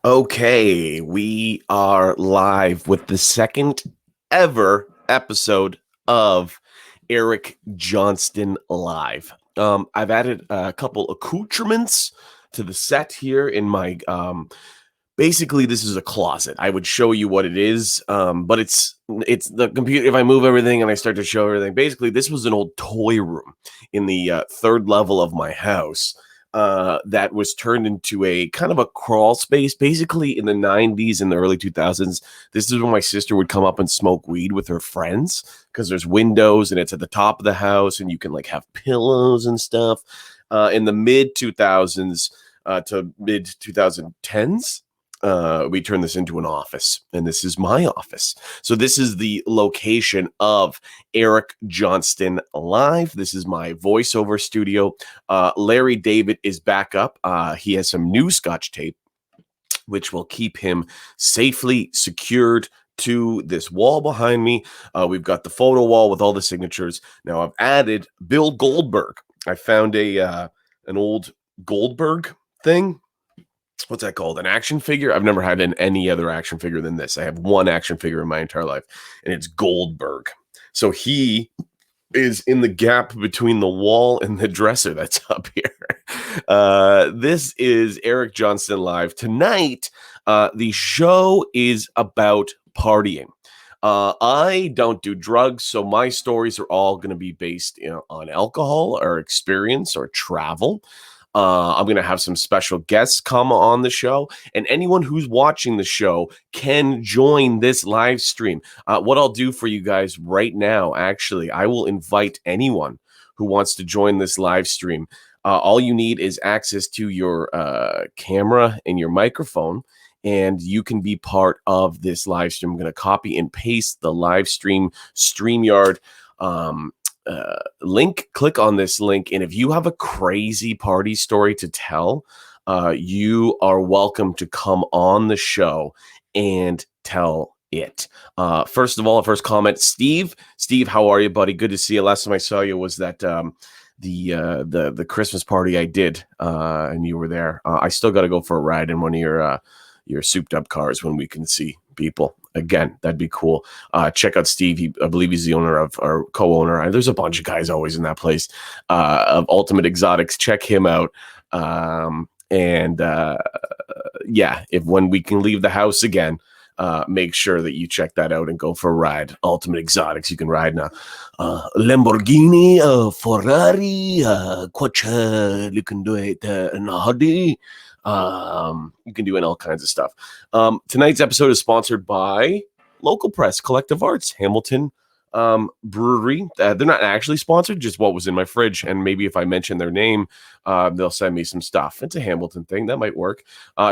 Okay, we are live with the second ever episode of Eric Johnston Live. I've added a couple accoutrements to the set here in my basically this is a closet. I would show you what it is, but it's the computer. If I move everything and I start to show everything, basically this was an old toy room in the third level of my house. That was turned into a kind of a crawl space. Basically, in the 90s and the early 2000s, this is when my sister would come up and smoke weed with her friends because there's windows and it's at the top of the house and you can like have pillows and stuff. In the mid 2000s to mid 2010s, we turned this into an office, and this is my office. So this is the location of Eric Johnston Live. This is my voiceover studio. Larry David is back up. He has some new Scotch tape, which will keep him safely secured to this wall behind me. We've got the photo wall with all the signatures. Now I've added Bill Goldberg. I found an old Goldberg thing. What's that called? An action figure? I've never had any other action figure than this. I have one action figure in my entire life, and it's Goldberg. So he is in the gap between the wall and the dresser that's up here. This is Eric Johnston Live. Tonight, the show is about partying. I don't do drugs, so my stories are all going to be based on alcohol or experience or travel. I'm going to have some special guests come on the show, and anyone who's watching the show can join this live stream. What I'll do for you guys right now, actually, I will invite anyone who wants to join this live stream. All you need is access to your camera and your microphone, and you can be part of this live stream. I'm going to copy and paste the live stream StreamYard link. Click on this link, and if you have a crazy party story to tell, you are welcome to come on the show and tell it. First of all, first comment, Steve, how are you, buddy? Good to see you. Last time I saw you was that the Christmas party I did, and you were there. I still got to go for a ride in one of your souped up cars when we can see people again. That'd be cool. Check out Steve. I believe he's the owner of, or co-owner. There's a bunch of guys always in that place, of Ultimate Exotics. Check him out. Yeah, if when we can leave the house again, make sure that you check that out and go for a ride. Ultimate Exotics. You can ride in a Lamborghini, Ferrari, you can do it in a Audi. You can do in all kinds of stuff. Tonight's episode is sponsored by Local Press, Collective Arts, Hamilton Brewery. They're not actually sponsored, just what was in my fridge. And maybe if I mention their name, they'll send me some stuff. It's a Hamilton thing. That might work.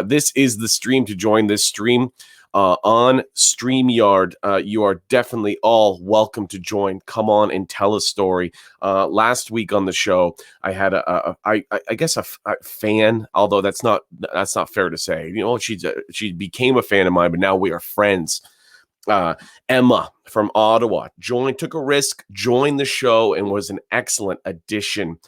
This is the stream to join this stream. On StreamYard, you are definitely all welcome to join. Come on and tell a story. Last week on the show, I had I guess a fan, although that's not fair to say. She became a fan of mine, but now we are friends. Emma from Ottawa took a risk, joined the show, and was an excellent addition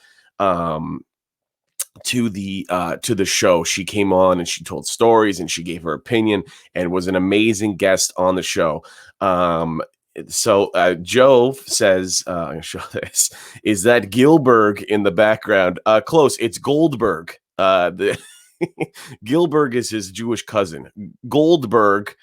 to the show. She came on and she told stories and she gave her opinion and was an amazing guest on the show. So Joe says, I'm gonna show this. Is that Gilberg in the background? Close. It's Goldberg. Gilberg is his Jewish cousin. Goldberg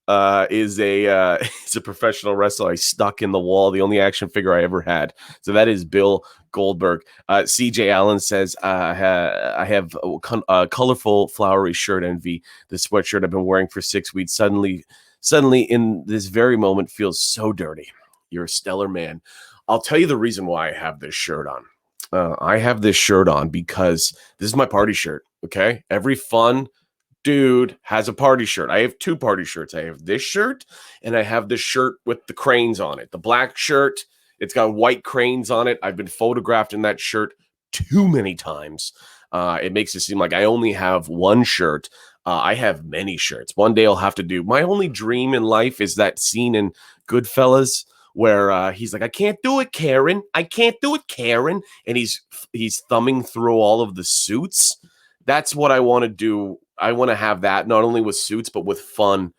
is a professional wrestler. I stuck in the wall. The only action figure I ever had. So that is Bill Goldberg. CJ Allen says, I have a colorful, flowery shirt envy. The sweatshirt I've been wearing for 6 weeks suddenly in this very moment feels so dirty. You're a stellar man. I'll tell you the reason why I have this shirt on. I have this shirt on because this is my party shirt. Okay. Every fun dude has a party shirt. I have two party shirts. I have this shirt and I have this shirt with the cranes on it. The black shirt, it's got white cranes on it. I've been photographed in that shirt too many times. It makes it seem like I only have one shirt. I have many shirts. One day I'll have to do. My only dream in life is that scene in Goodfellas where he's like, I can't do it, Karen. I can't do it, Karen. And he's thumbing through all of the suits. That's what I want to do I want to have that not only with suits but with fun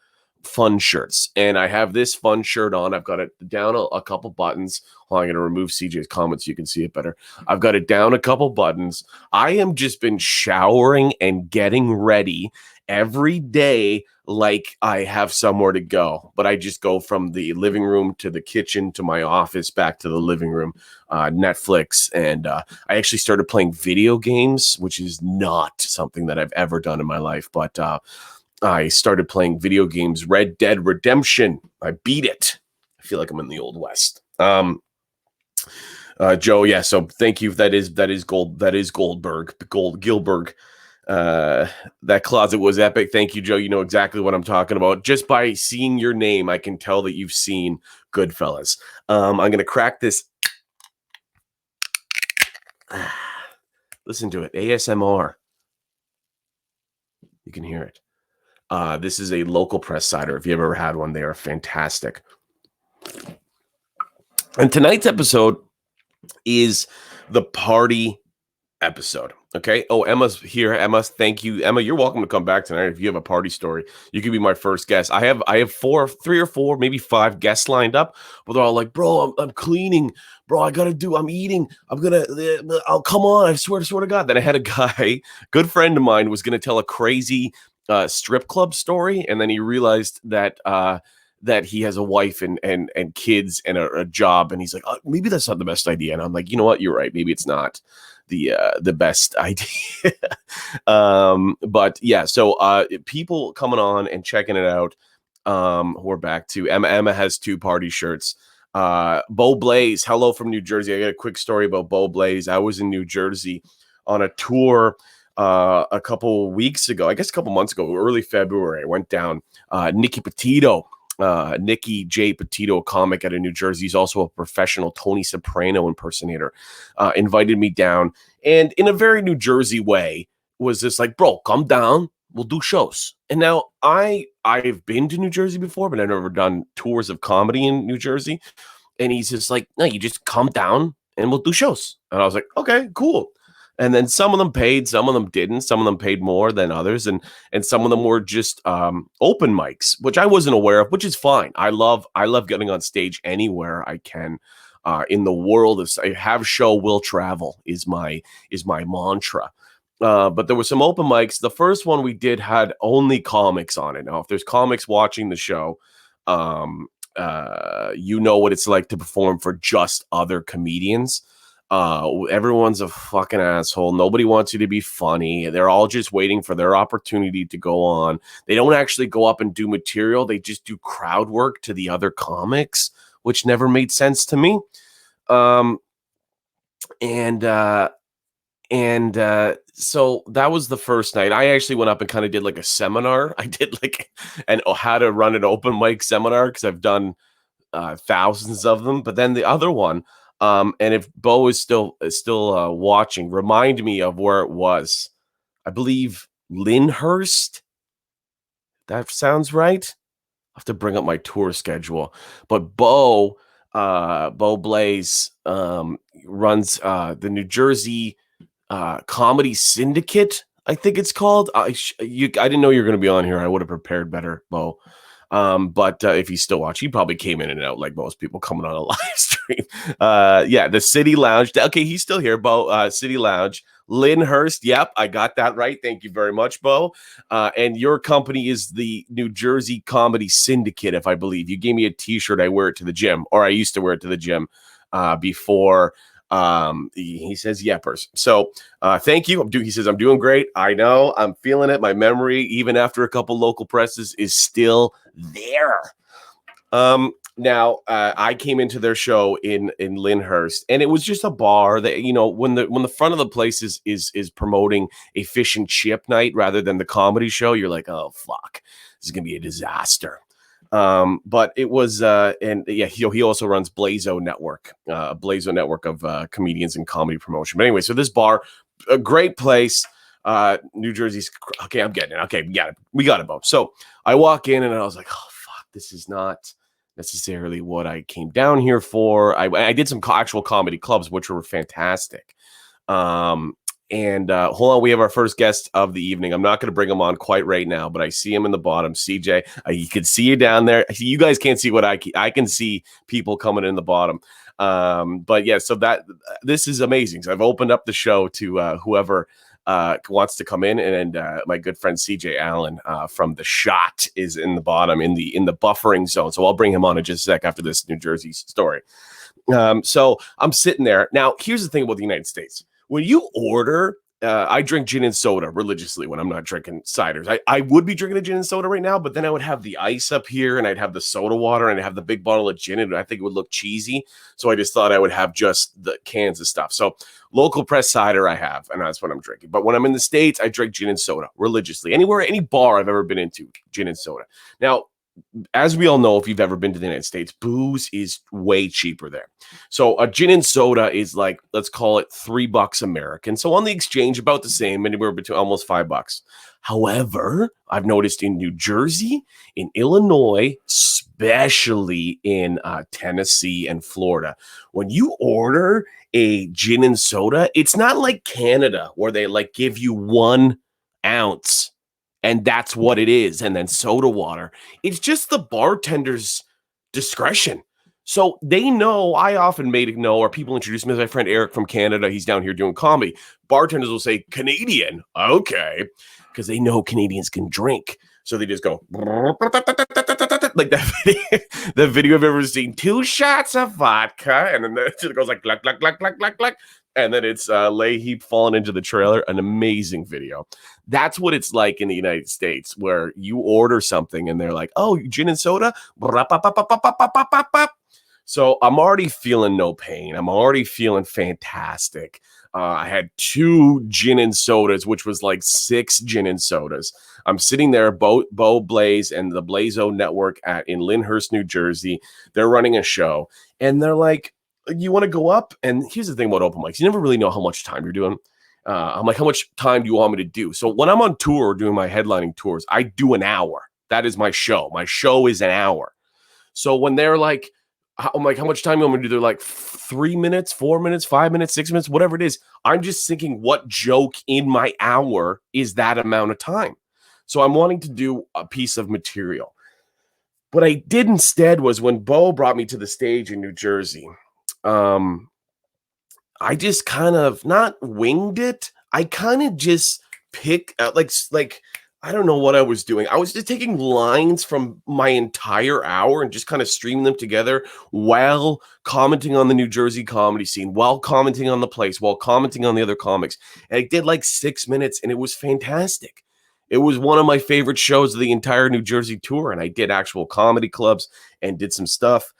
shirts. And I have this fun shirt on. I've got it down a couple buttons. Well, I'm going to remove CJ's comment so you can see it better. I've got it down a couple buttons. I am just been showering and getting ready every day like I have somewhere to go. But I just go from the living room to the kitchen to my office, back to the living room, Netflix. And I actually started playing video games, which is not something that I've ever done in my life. But I started playing video games, Red Dead Redemption. I beat it. I feel like I'm in the Old West. Joe, yeah, so thank you. That is Gilberg. That closet was epic. Thank you, Joe. You know exactly what I'm talking about. Just by seeing your name, I can tell that you've seen Goodfellas. I'm going to crack this. Listen to it. ASMR. You can hear it. This is a local press cider. If you've ever had one, they are fantastic. And tonight's episode is the party episode. Okay. Oh, Emma's here. Emma, thank you. Emma, you're welcome to come back tonight. If you have a party story, you can be my first guest. I have 3 or 4, maybe 5 guests lined up, but they're all like, bro, I'm cleaning. Bro, I'm eating. I'll come on. I swear to God. Then I had a guy, good friend of mine, was going to tell a crazy strip club story. And then he realized that he has a wife and kids and a job. And he's like, oh, maybe that's not the best idea. And I'm like, you know what? You're right. Maybe it's not the best idea. But yeah, so people coming on and checking it out. We're back to Emma has 2 party shirts. Bo Blaze, hello from New Jersey. I got a quick story about Bo Blaze. I was in New Jersey on a tour a couple weeks ago, I guess a couple months ago, early February. I went down. Nicky Petito, Nicky J. Petito, a comic out of New Jersey. He's also a professional Tony Soprano impersonator, invited me down. And in a very New Jersey way, was just like, bro, come down. We'll do shows. And now I've been to New Jersey before, but I've never done tours of comedy in New Jersey. And he's just like, no, you just come down and we'll do shows. And I was like, okay, cool. And then some of them paid, some of them didn't. Some of them paid more than others, and some of them were just open mics, which I wasn't aware of, which is fine. I love getting on stage anywhere I can in the world. Of have show will travel is my mantra. But there were some open mics. The first one we did had only comics on it. Now, if there's comics watching the show, you know what it's like to perform for just other comedians. Everyone's a fucking asshole. Nobody wants you to be funny. They're all just waiting for their opportunity to go on. They don't actually go up and do material. They just do crowd work to the other comics, which never made sense to me. So that was the first night. I actually went up and kind of did like a seminar. I did like how to run an open mic seminar, because I've done thousands of them. But then the other one, and if Bo is still watching, remind me of where it was. I believe Lyndhurst. That sounds right. I have to bring up my tour schedule. But Bo Blaze runs the New Jersey Comedy Syndicate, I think it's called. I didn't know you were going to be on here. I would have prepared better, Bo. But if he's still watching, he probably came in and out like most people coming on a live stream. Yeah, the City Lounge. Okay, he's still here, Bo. City Lounge. Lyndhurst. Yep, I got that right. Thank you very much, Bo. And your company is the New Jersey Comedy Syndicate, if I believe. You gave me a t-shirt. I wear it to the gym, or I used to wear it to the gym before. He says yepers. So thank you. He says I'm doing great. I know, I'm feeling it. My memory, even after a couple local presses, is still there. Now I came into their show in Lyndhurst, and it was just a bar that, you know, when the front of the place is promoting a fish and chip night rather than the comedy show, you're like, oh fuck, this is gonna be a disaster. But it was, and yeah, he also runs Blazo Network of comedians and comedy promotion. But anyway, so this bar, a great place, New Jersey's. Okay, I'm getting it. Okay, we got it, Bo. So I walk in and I was like, oh fuck, this is not necessarily what I came down here for. I did some actual comedy clubs, which were fantastic. And hold on, we have our first guest of the evening. I'm not going to bring him on quite right now, but I see him in the bottom. CJ, you can see you down there. You guys can't see what I can see people coming in the bottom. But yeah, so this is amazing. So I've opened up the show to whoever wants to come in, and my good friend CJ Allen from The Shot is in the bottom in the buffering zone. So I'll bring him on in just a sec after this New Jersey story. So I'm sitting there. Now, here's the thing about the United States. When you order, I drink gin and soda religiously when I'm not drinking ciders. I would be drinking a gin and soda right now, but then I would have the ice up here and I'd have the soda water and I'd have the big bottle of gin, and I think it would look cheesy. So I just thought I would have just the cans of stuff. So local press cider I have, and that's what I'm drinking. But when I'm in the States, I drink gin and soda religiously. Anywhere, any bar I've ever been into, gin and soda. Now, as we all know, if you've ever been to the United States, booze is way cheaper there. So a gin and soda is like, let's call it $3 American. So on the exchange, about the same, anywhere between almost $5. However, I've noticed in New Jersey, in Illinois, especially in Tennessee and Florida, when you order a gin and soda, it's not like Canada where they like give you 1 ounce. And that's what it is. And then soda water. It's just the bartender's discretion. So they know, I often know, or people introduce me as my friend Eric from Canada. He's down here doing comedy. Bartenders will say, Canadian. Okay. Because they know Canadians can drink. So they just go like that video, the video I've ever seen. 2 shots of vodka. And then it goes like, gluck, gluck, gluck, gluck, gluck, gluck. And then it's Leahy falling into the trailer. An amazing video. That's what it's like in the United States, where you order something and they're like, oh, gin and soda? So I'm already feeling no pain. I'm already feeling fantastic. I had 2 gin and sodas, which was like 6 gin and sodas. I'm sitting there, Bo Blaze and the Blazo Network in Lyndhurst, New Jersey. They're running a show. And they're like, you want to go up? And here's the thing about open mics. You never really know how much time you're doing. I'm like, how much time do you want me to do? So when I'm on tour or doing my headlining tours, I do an hour. That is my show. My show is an hour. So when they're like, I'm like, how much time do you want me to do? They're like 3 minutes, 4 minutes, 5 minutes, 6 minutes, whatever it is. I'm just thinking, what joke in my hour is that amount of time? So I'm wanting to do a piece of material. What I did instead was when Bo brought me to the stage in New Jersey, I just kind of not winged it. I kind of just picked like I don't know what I was doing. I was just taking lines from my entire hour and just kind of streaming them together while commenting on the New Jersey comedy scene, while commenting on the place, while commenting on the other comics. And I did like 6 minutes, and it was fantastic. It was one of my favorite shows of the entire New Jersey tour, and I did actual comedy clubs and did some stuff.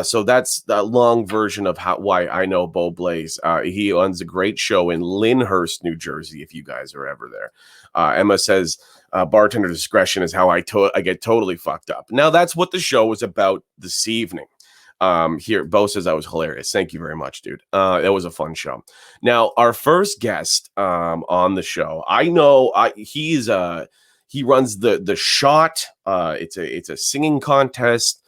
So that's the long version of why I know Bo Blaze. He owns a great show in Lyndhurst, New Jersey, if you guys are ever there. Emma says, bartender discretion is how I get totally fucked up. Now, that's what the show was about this evening. Here, Bo says that was hilarious. Thank you very much, dude. It was a fun show. Now, our first guest on the show, I know he runs the Shot. It's a singing contest.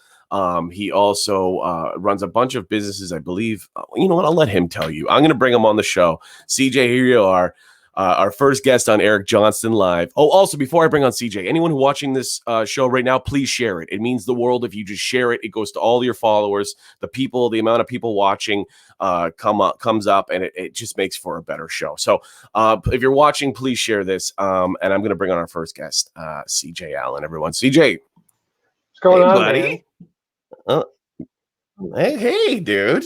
He also runs a bunch of businesses, I believe. You know what? I'll let him tell you. I'm going to bring him on the show. CJ, here you are. Our first guest on Eric Johnston Live. Oh, also, before I bring on CJ, anyone who watching this show right now, please share it. It means the world if you just share it. It goes to all your followers. The amount of people watching comes up, and it just makes for a better show. So if you're watching, please share this. And I'm going to bring on our first guest, CJ Allen, everyone. CJ. What's going on, buddy? Hey, dude.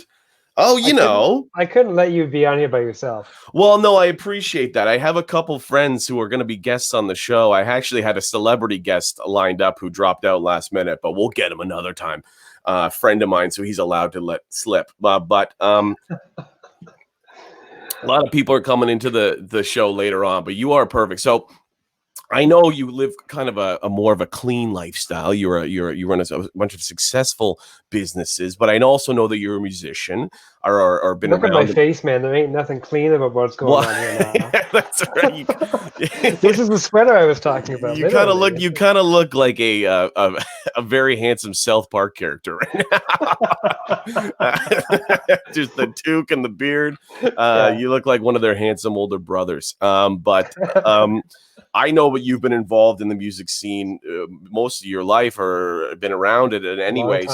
Oh, I couldn't let you be on here by yourself. Well, no, I appreciate that. I have a couple friends who are going to be guests on the show. I actually had a celebrity guest lined up who dropped out last minute, but we'll get him another time. Friend of mine, so he's allowed to let slip. But a lot of people are coming into the show later on, but you are perfect. So I know you live kind of a more of a clean lifestyle. You run a bunch of successful businesses, but I also know that you're a musician or been Look around. Look at my face, man. There ain't nothing clean about what's going on here now. That's right. This is the sweater I was talking about. You kind of literally. look like a very handsome South Park character right now. Just the toque and the beard. Yeah. You look like one of their handsome older brothers. But I know that you've been involved in the music scene most of your life, or been around it in any way.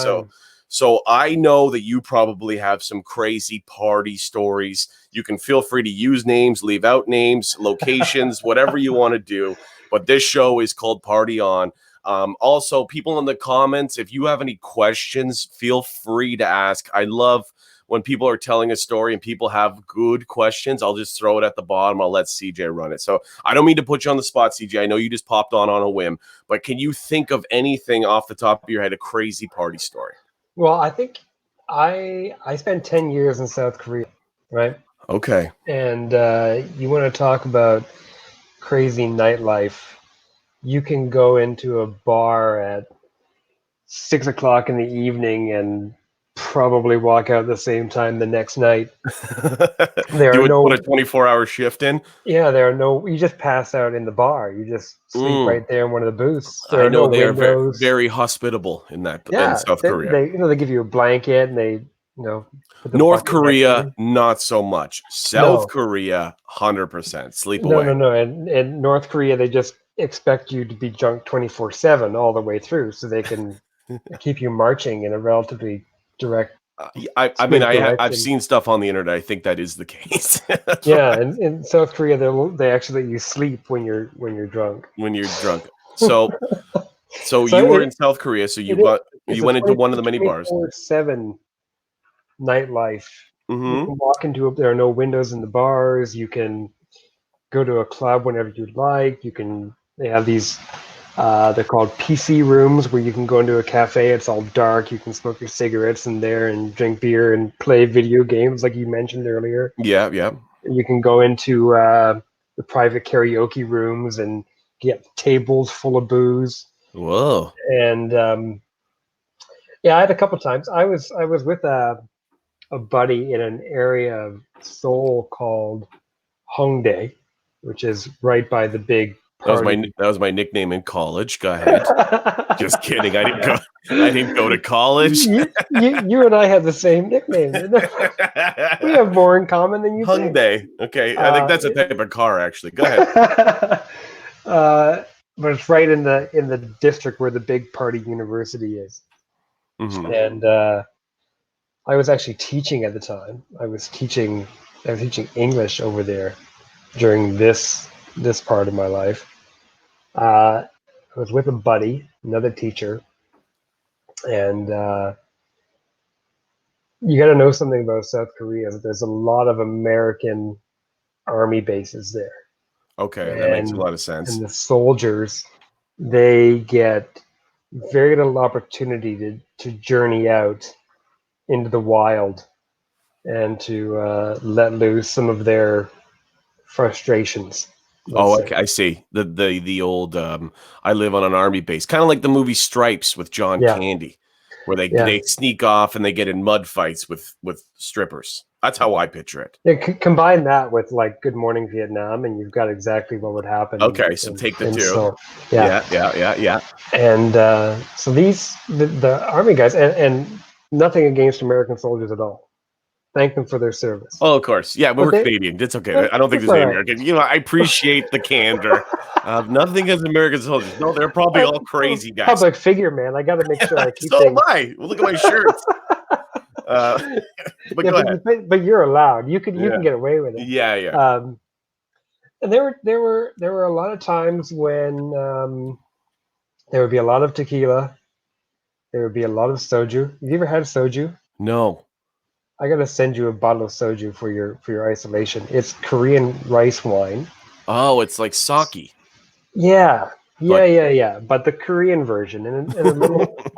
So I know that you probably have some crazy party stories. You can feel free to use names, leave out names, locations, whatever you want to do. But this show is called Party On. Also, people in the comments, if you have any questions, feel free to ask. I love when people are telling a story and people have good questions. I'll just throw it at the bottom. I'll let CJ run it. So I don't mean to put you on the spot, CJ. I know you just popped on a whim, but can you think of anything off the top of your head, a crazy party story? Well, I think I spent 10 years in South Korea, right? Okay. And you want to talk about crazy nightlife? You can go into a bar at 6 o'clock in the evening and probably walk out at the same time the next night. There You are would no, put a 24-hour shift in? yeah, there are no. You just pass out in the bar. You just sleep right there in one of the booths. There I are no know they are very, windows. very hospitable in Yeah, South they, Korea. they they give you a blanket and they put the North bucket next to Korea, you. not so much. South No, Korea, 100%. Sleep no, away. no, no. And in North Korea, they just expect you to be drunk 24/7 all the way through, so they can keep you marching in a relatively direct, I mean, straight I've direction. seen stuff on the internet. I think that is the case. Yeah, and in South Korea, they actually let you sleep when you're drunk. When you're drunk. So So you were in South Korea. So it is. It's you a went into one of the many bars. 24/7 nightlife. You Mm-hmm. can walk into there are no windows in the bars. You can go to a club whenever you'd like. They have these they're called PC rooms where you can go into a cafe. It's all dark. You can smoke your cigarettes in there and drink beer and play video games like you mentioned earlier. Yeah, yeah. You can go into the private karaoke rooms and get tables full of booze. Whoa. And yeah, I had a couple times. I was with a buddy in an area of Seoul called Hongdae, which is right by the big party. That was my nickname in college. Go ahead. Just kidding. I didn't go to college. you and I have the same nickname. We have more in common than you think. Hyundai. Okay. I think that's a type of car, actually. Go ahead. But it's right in the district where the big party university is. Mm-hmm. And I was actually teaching at the time. I was teaching English over there during this part of my life. I was with a buddy, another teacher, and you got to know something about South Korea. There's a lot of American army bases there. Okay, that makes a lot of sense. And the soldiers, they get very little opportunity to journey out into the wild and to let loose some of their frustrations. Oh, okay, I see. The old I live on an army base, kind of like the movie Stripes with John Candy, where they sneak off and they get in mud fights with strippers. That's how I picture it. Yeah, combine that with like Good Morning Vietnam, and you've got exactly what would happen. Okay, so take the two. Seoul. Yeah. And so the army guys, and nothing against American soldiers at all. Thank them for their service. Oh, of course. Yeah, but we're Canadian. It's okay. I don't think there's any American. I appreciate the candor. Nothing against American soldiers. No, they're probably all crazy guys. Public figure, man. I got to make sure I keep so am I. Well, look at my shirts. But go ahead. But you're allowed. You can get away with it. Yeah. And there were a lot of times when there would be a lot of tequila. There would be a lot of soju. Have you ever had soju? No. I gotta send you a bottle of soju for your isolation. It's Korean rice wine. Oh, it's like sake. Yeah. But the Korean version, and a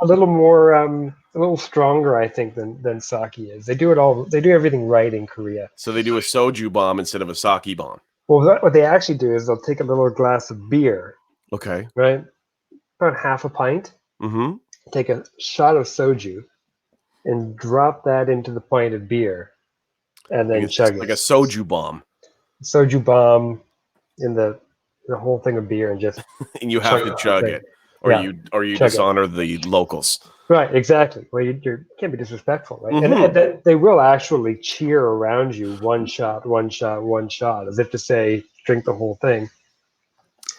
little more, a little stronger, I think, than sake is. They do it all. They do everything right in Korea. So they do a soju bomb instead of a sake bomb. Well, what they actually do is they'll take a little glass of beer. Okay. Right. About half a pint. Mm-hmm. Take a shot of soju, and drop that into the pint of beer, and then chug it. Like a soju bomb. Soju bomb. in the whole thing of beer and just and you have to the whole chug thing. it, Yeah, or you chug it. dishonor the locals. Right, exactly. Well, you can't be disrespectful, right? Mm-hmm. And they will actually cheer around you, one shot, one shot, one shot, as if to say, drink the whole thing.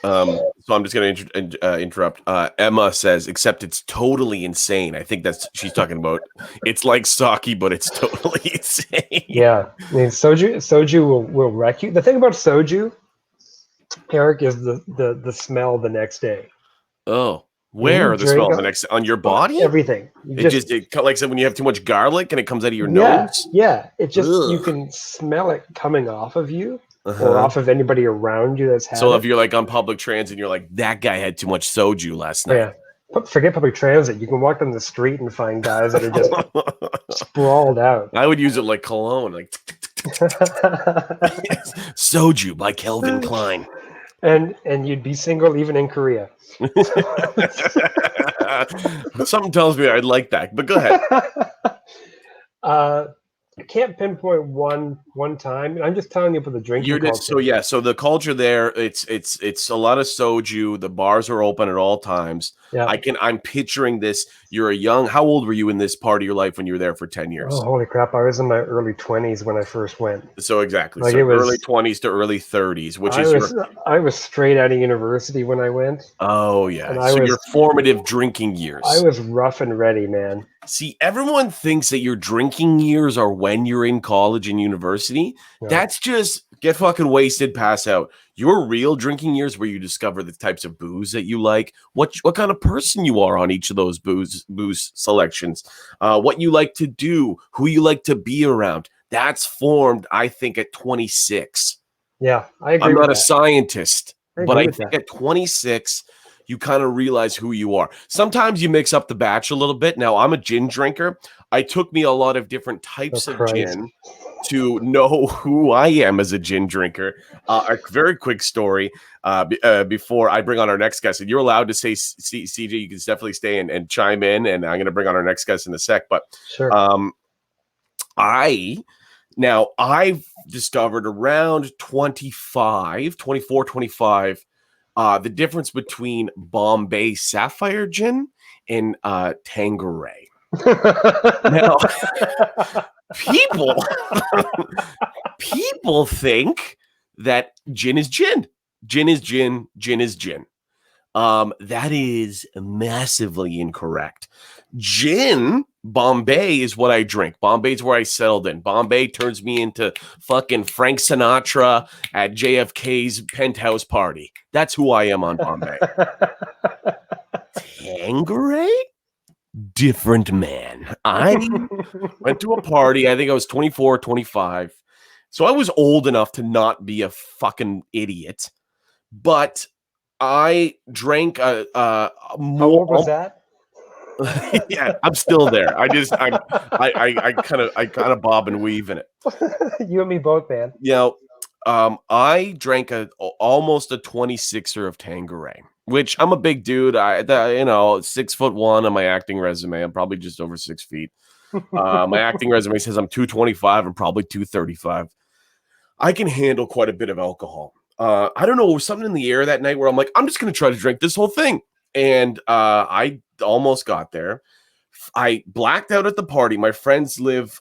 So I'm just going to interrupt. Emma says, except it's totally insane. I think that's she's talking about. It's like sake, but it's totally insane. Yeah, I mean, soju will wreck you. The thing about soju, Eric, is the smell the next day. Oh, When you where the drink smell the next on your body? everything, you It just just like I said when you have too much garlic and it comes out of your yeah, nose. yeah. It just you Ugh. can smell it coming off of you or Uh-huh. off of anybody around you that's had So if it. you're like on public transit and you're like, that guy had too much soju last Oh, night. yeah. Forget public transit. You can walk down the street and find guys that are just sprawled out. I would use it like cologne, like soju by Calvin Klein. and you'd be single even in Korea. Something tells me I'd like that, but go ahead. I can't pinpoint one time. I'm just telling you about the drinking You're just culture. so the culture there, it's a lot of soju. The bars are open at all times. Yeah. I'm picturing this. You're a young, how old were you in this part of your life when you were there for 10 years? Oh, holy crap. I was in my early 20s when I first went. So exactly. Like So it was early 20s to early 30s, which I is was I was straight out of university when I went. oh yeah. And So your formative drinking years. I was rough and ready, man. See, everyone thinks that your drinking years are when you're in college and university. Yeah. That's just get fucking wasted, pass out. Your real drinking years where you discover the types of booze that you like, what kind of person you are on each of those booze selections, what you like to do, who you like to be around. That's formed, I think, at 26. Yeah, I agree. I'm not with a that. scientist, but I think that. at 26, you kind of realize who you are. Sometimes you mix up the batch a little bit. Now, I'm a gin drinker. It took me a lot of different types of gin to know who I am as a gin drinker. A very quick story before I bring on our next guest. And you're allowed to say, CJ, you can definitely stay and chime in. And I'm going to bring on our next guest in a sec. But sure. I've discovered around 24, 25, the difference between Bombay Sapphire Gin and Tanqueray. Now, people think that gin is gin. Gin is gin. Gin is gin. That is massively incorrect. Gin, Bombay is what I drink. Bombay is where I settled in. Bombay turns me into fucking Frank Sinatra at JFK's penthouse party. That's who I am on Bombay. Tanqueray? Different man. I went to a party. I think I was 24, 25. So I was old enough to not be a fucking idiot. But I drank more. How old was that? Yeah, I'm still there. I kind of bob and weave in it. You and me both, man. You know, I drank almost a 26er of Tanqueray, which I'm a big dude. 6'1" on my acting resume. I'm probably just over 6 feet. My acting resume says I'm 225. I'm probably 235. I can handle quite a bit of alcohol. I don't know, there was something in the air that night where I'm like, I'm just going to try to drink this whole thing. And I almost got there. I blacked out at the party. My friends live,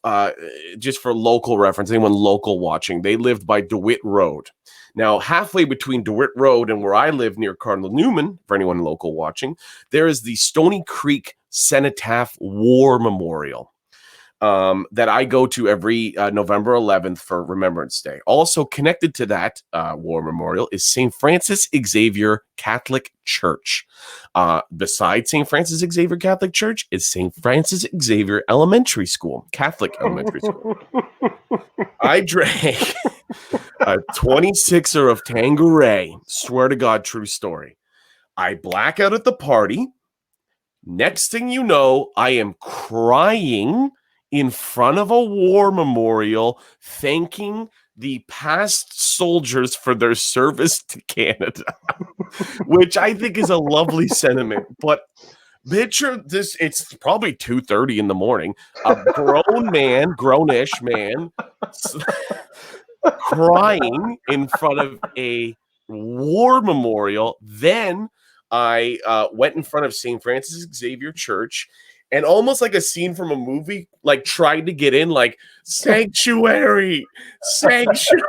just for local reference, anyone local watching, they lived by DeWitt Road. Now, halfway between DeWitt Road and where I live near Cardinal Newman, for anyone local watching, there is the Stony Creek Cenotaph War Memorial. That I go to every November 11th for Remembrance Day. Also connected to that war memorial is St. Francis Xavier Catholic Church. Besides St. Francis Xavier Catholic Church is St. Francis Xavier Elementary School, Catholic Elementary School. I drank a 26er of Tanqueray. Swear to God, true story. I black out at the party. Next thing you know, I am crying in front of a war memorial, thanking the past soldiers for their service to Canada, which I think is a lovely sentiment. But picture this, it's probably 2:30 in the morning, a grownish man, crying in front of a War Memorial. Then I went in front of St. Francis Xavier Church, and almost like a scene from a movie, like tried to get in, like sanctuary, sanctuary.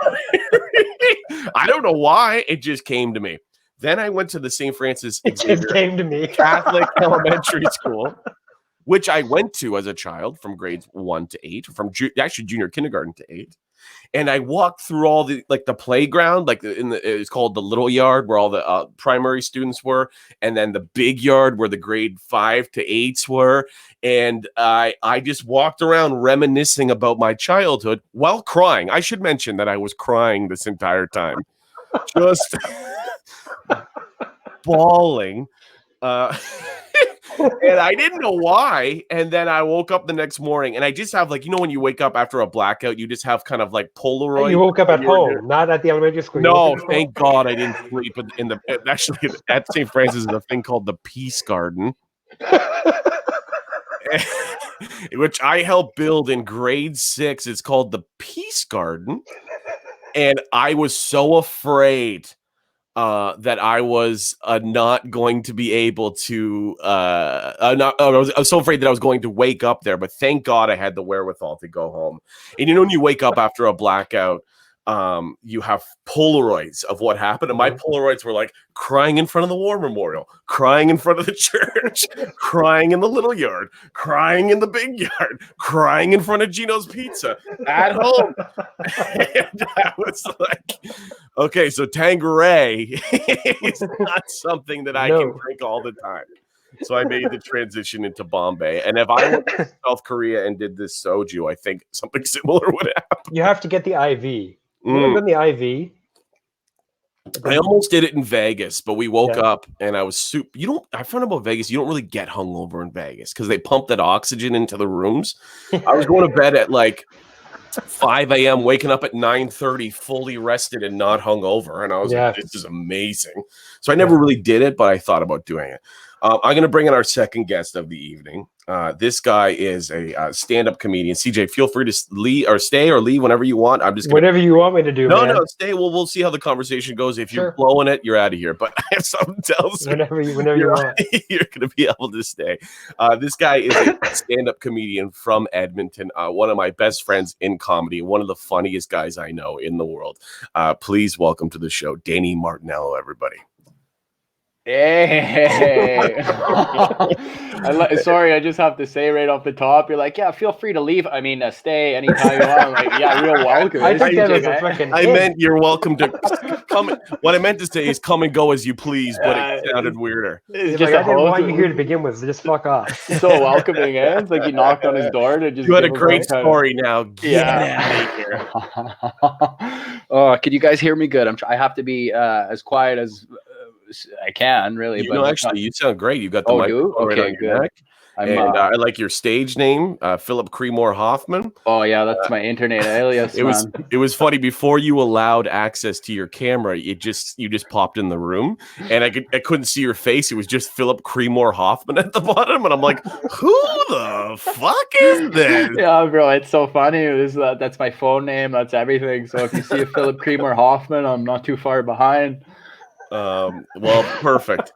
I don't know why, it just came to me. Then I went to the St. Francis Xavier came to me. Catholic Elementary School, which I went to as a child from grades 1 to 8, from actually junior kindergarten to 8. And I walked through all the playground, it's called the little yard where all the primary students were, and then the big yard where the grade 5 to 8s were. And I just walked around reminiscing about my childhood while crying. I should mention that I was crying this entire time, just bawling. And I didn't know why. And then I woke up the next morning, and I just have when you wake up after a blackout, you just have kind of like Polaroid. You woke up at home, not at the elementary school. No, thank God I didn't sleep actually at St. Francis is a thing called the Peace Garden, which I helped build in grade 6. It's called the Peace Garden. And I was so afraid that I was not going to be able to. I was so afraid that I was going to wake up there, but thank God I had the wherewithal to go home. And when you wake up after a blackout, you have Polaroids of what happened, and my Polaroids were like crying in front of the War Memorial, crying in front of the church, crying in the little yard, crying in the big yard, crying in front of Gino's Pizza at home. And I was like, okay, so Tanqueray is not something that I can drink all the time. So I made the transition into Bombay. And if I went to South Korea and did this soju, I think something similar would happen. You have to get the IV. You ever done the IV? I almost did it in Vegas, but we woke up and I was super. I found about Vegas, you don't really get hungover in Vegas because they pump that oxygen into the rooms. I was going to bed at 5 a.m., waking up at 9:30, fully rested and not hungover. And I was like, this is amazing. So I never really did it, but I thought about doing it. I'm going to bring in our second guest of the evening. This guy is a stand-up comedian. CJ, feel free to stay or leave whenever you want. I'm just whatever you want me to do. No, stay. We'll see how the conversation goes. If you're blowing it, you're out of here. But I have something else. Whenever you want, you're going to be able to stay. This guy is a stand-up comedian from Edmonton. One of my best friends in comedy. One of the funniest guys I know in the world. Please welcome to the show, Danny Martinello, everybody. Hey, sorry, I just have to say right off the top, you're like, yeah, feel free to leave. I mean, stay anytime you want. I'm like, yeah, real welcome. I think that was a fucking I meant you're welcome to come. What I meant to say is come and go as you please, but it sounded weirder. It's just I didn't want you here to begin with, so just fuck off. So welcoming, eh? It's like you knocked on his door to just. You had a great story now. Get out of here. Oh, can you guys hear me good? I have to be as quiet as I can, really. Actually, you sound great. You got the microphone right on your neck. I like your stage name, Philip Creemore Hoffman. Oh yeah, that's my internet alias. It was funny before you allowed access to your camera. You just popped in the room, and I couldn't see your face. It was just Philip Creemore Hoffman at the bottom, and I'm like, who the fuck is this? Yeah, bro, it's so funny. That's my phone name. That's everything. So if you see a Philip Creemore Hoffman, I'm not too far behind. Well, perfect.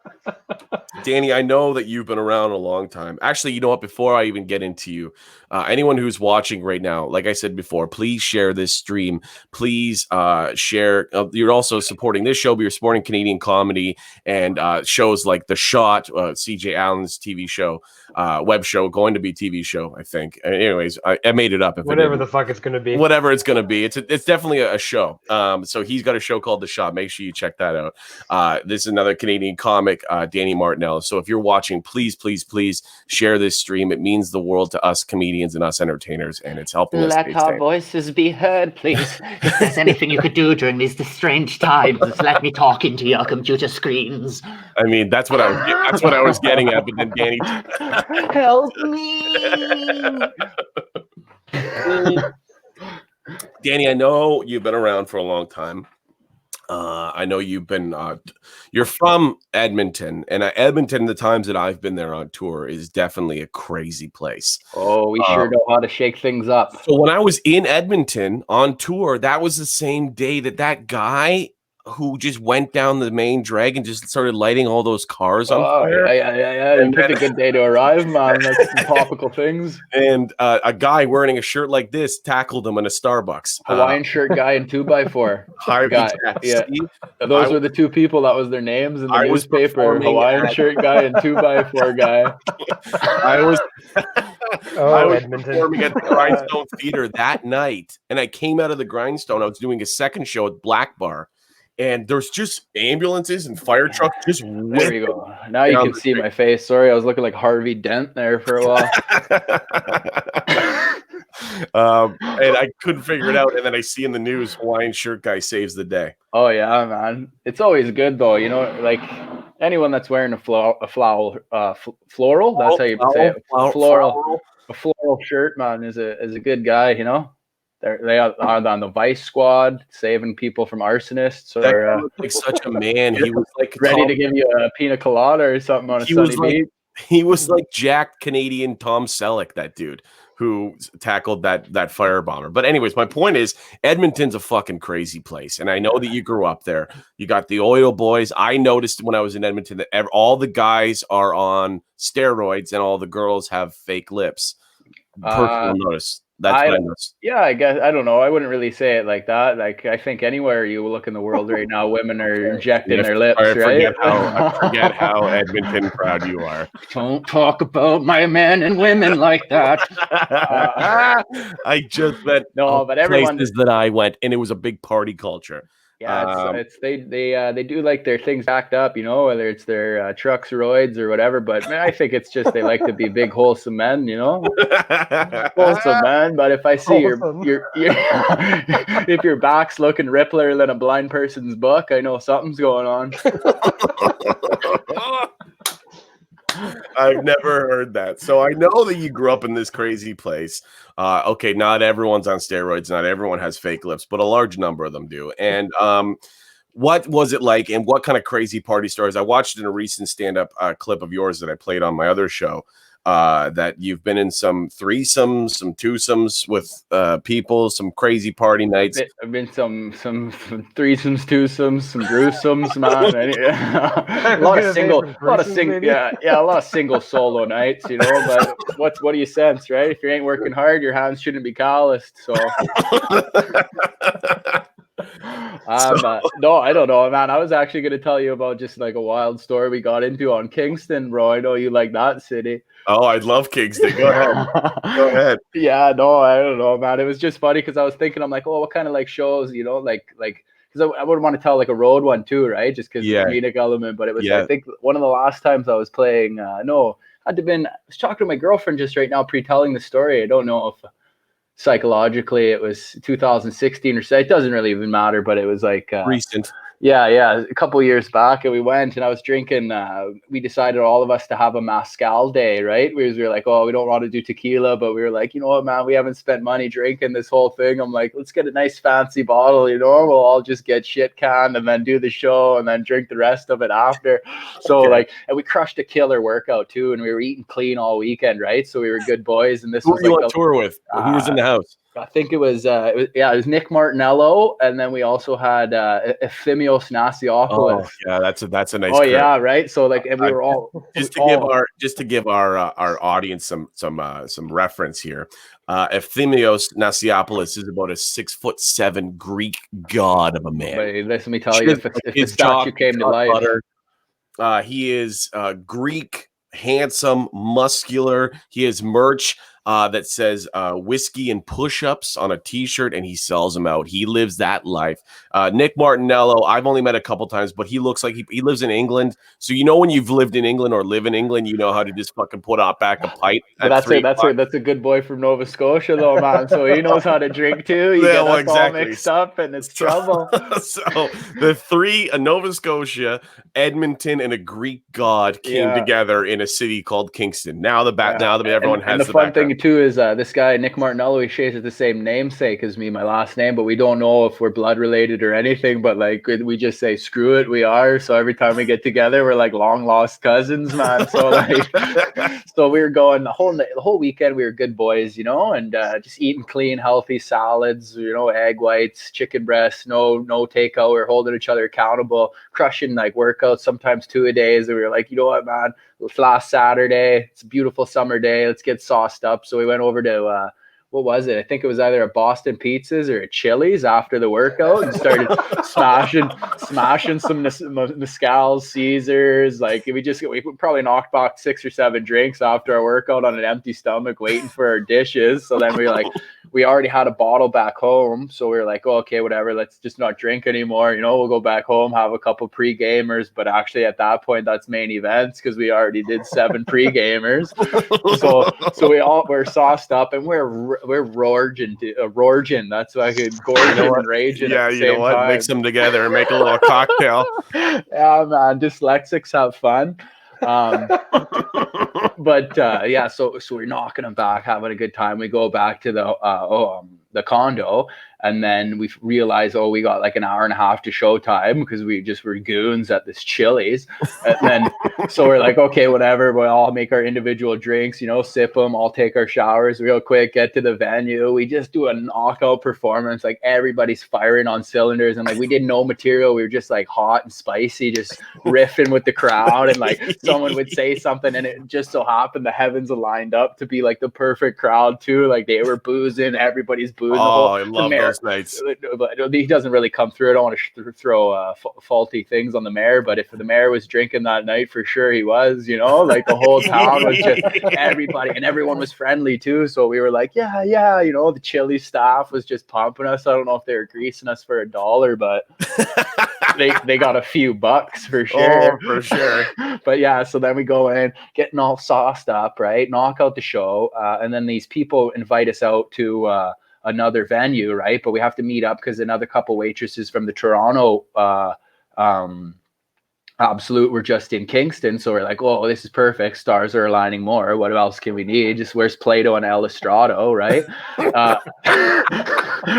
Danny, I know that you've been around a long time. Actually, you know what? Before I even get into you, anyone who's watching right now, like I said before, please share this stream. Please share. You're also supporting this show, but you're supporting Canadian comedy and shows like The Shot, CJ Allen's TV show, web show, going to be TV show, I think. Anyways, I made it up. Whatever the fuck it's going to be. Whatever it's going to be. It's definitely a show. So he's got a show called The Shot. Make sure you check that out. This is another Canadian comic, Danny Martinello. So if you're watching, please share this stream. It means the world to us comedians and us entertainers, and it's helping us. Let our voices be heard, please. If there's anything you could do during these strange times, let me talk into your computer screens. I mean, that's what I was getting at, but then Danny, help me. Danny, I know you've been around for a long time. I know you've been, you're from Edmonton, and Edmonton, the times that I've been there on tour, is definitely a crazy place. Oh, we sure know how to shake things up. So when I was in Edmonton on tour, that was the same day that guy who just went down the main drag and just started lighting all those cars on fire. Yeah. You picked a good day to arrive, man. That's some topical things. And a guy wearing a shirt like this tackled him in a Starbucks. Hawaiian shirt guy and 2x4 guy. Yeah. Steve, Those were the two people. That was their names in the newspaper. Hawaiian shirt guy and 2x4 guy. I was Edmonton. performing at the Grindstone Theater that night, and I came out of the Grindstone. I was doing a second show at Black Bar, and there's just ambulances and fire trucks just there you go. Now you can see my face. Sorry, I was looking like Harvey Dent there for a while. And I couldn't figure it out, and then I see in the news Hawaiian shirt guy saves the day. Oh yeah, man. It's always good though, you know, like anyone that's wearing a floral, that's how you say it. A floral shirt, man, is a good guy, you know. They are on the Vice Squad, saving people from arsonists. Or that looked like such a man. He was like ready to give you a pina colada or something on a sunny beach. He was like Jack Canadian Tom Selleck, that dude who tackled that firebomber. But anyways, my point is Edmonton's a fucking crazy place. And I know that you grew up there. You got the oil boys. I noticed when I was in Edmonton that all the guys are on steroids and all the girls have fake lips. Personal notice. That's what I noticed. Yeah, I guess. I don't know. I wouldn't really say it like that. Like, I think anywhere you look in the world right now, women are injecting their lips, right? I forget how Edmonton proud you are. Don't talk about my men and women like that. I just bet but everyone places that I went, and it was a big party culture. Yeah, they do like their things backed up, you know, whether it's their trucks, roids, or whatever. But man, I think it's just they like to be big, wholesome men, you know, wholesome men. But if I see your if your back's looking rippler than a blind person's book, I know something's going on. I've never heard that. So I know that you grew up in this crazy place. Okay, not everyone's on steroids. Not everyone has fake lips, but a large number of them do. And what was it like, and what kind of crazy party stories? I watched in a recent stand-up clip of yours that I played on my other show, that you've been in some threesomes, some twosomes with people, some crazy party nights. I've been some threesomes, twosomes, some gruesomes, man. a lot of single solo nights, you know. But what do you sense, right? If you ain't working hard, your hands shouldn't be calloused. So. No, I don't know, man. I was actually going to tell you about just like a wild story we got into on Kingston, bro. I know you like that city. Oh, I love Kingston. Go ahead. Go ahead. Yeah, no, I don't know, man. It was just funny because I was thinking, I'm like, oh, what kind of like shows, you know, like because I would want to tell like a road one too, right? Just because the comedic element. But it was, I think, one of the last times I was playing. I was talking to my girlfriend just right now, pre-telling the story. I don't know if psychologically it was 2016 or so. It doesn't really even matter, but it was like recent. Yeah, a couple of years back, and we went, and I was drinking. We decided, all of us, to have a mezcal day, right? We were like, oh, we don't want to do tequila, but we were like, you know what, man, we haven't spent money drinking this whole thing. I'm like, let's get a nice fancy bottle, you know, we'll all just get shit canned and then do the show and then drink the rest of it after. So and we crushed a killer workout too, and we were eating clean all weekend, right? So we were good boys, and this Who was were you on tour with? Who was in the house? I think it was Nick Martinello, and then we also had Ephemios Nasiopoulos. Oh, yeah, that's a nice. Oh group. Yeah, right. So like, and we were all just to give our audience some reference here. Ephemios Nasiopoulos is about a 6'7" Greek god of a man. Wait, let me tell you, if the statue came to life, he is Greek, handsome, muscular. He has merch that says whiskey and push-ups on a t-shirt, and he sells them out. He lives that life. Nick Martinello, I've only met a couple times, but he looks like he lives in England. So you know, when you've lived in England or live in England, you know how to just fucking put out back a pipe. That's a good boy from Nova Scotia though, man. So he knows how to drink too. You get us all mixed up, and it's trouble. So the three, a Nova Scotia, Edmonton, and a Greek god came together in a city called Kingston. Now that everyone has the fun thing too is this guy Nick Martinello. He shares the same namesake as me, my last name, but we don't know if we're blood related or anything. But like we just say screw it, we are. So every time we get together, we're like long lost cousins, man. So like, so we were going the whole weekend. We were good boys, and just eating clean, healthy salads, egg whites, chicken breasts, no takeout. We're holding each other accountable, crushing like workouts, sometimes 2 a days. And we were like, you know what, man. Last Saturday, it's a beautiful summer day. Let's get sauced up. So we went over to what was it? I think it was either a Boston Pizzas or a Chili's after the workout, and started smashing some mezcals, Caesars. Like we probably knocked back 6 or 7 drinks after our workout on an empty stomach, waiting for our dishes. So then we already had a bottle back home, so we were like, oh, okay, whatever, let's just not drink anymore. We'll go back home, have a couple pre-gamers. But actually, at that point, that's main events because we already did 7 pre-gamers. So we're sauced up and we're roarging. That's why I could gorging and raging. Yeah, at the you know same what? time. Mix them together and make a little cocktail. Yeah, man, dyslexics have fun. But yeah, so we're knocking them back, having a good time. We go back to the condo, and then we realize, we got like an hour and a half to showtime because we just were goons at this Chili's. And then so we're like, okay, whatever, we'll all make our individual drinks, sip them, all take our showers real quick, get to the venue. We just do a knockout performance, like everybody's firing on cylinders, and like we did no material. We were just like hot and spicy, just riffing with the crowd, and like someone would say something, and it just so happened the heavens aligned up to be like the perfect crowd too. Like they were boozing, everybody's boozing. I love those nights. But he doesn't really come through. I don't want to throw faulty things on the mayor, but if the mayor was drinking that night, for sure he was. Like the whole town was just everybody, and everyone was friendly too. So we were like, yeah. The Chili staff was just pumping us. I don't know if they were greasing us for $1, but they got a few bucks for sure. Oh, for sure. But yeah, so then we go in, getting all sauced up, right? Knock out the show, and then these people invite us out to another venue, right? But we have to meet up because another couple waitresses from the Toronto Absolute were just in Kington. So we're like, oh, this is perfect. Stars are aligning more. What else can we need? Just where's Plato and El Estrado, right?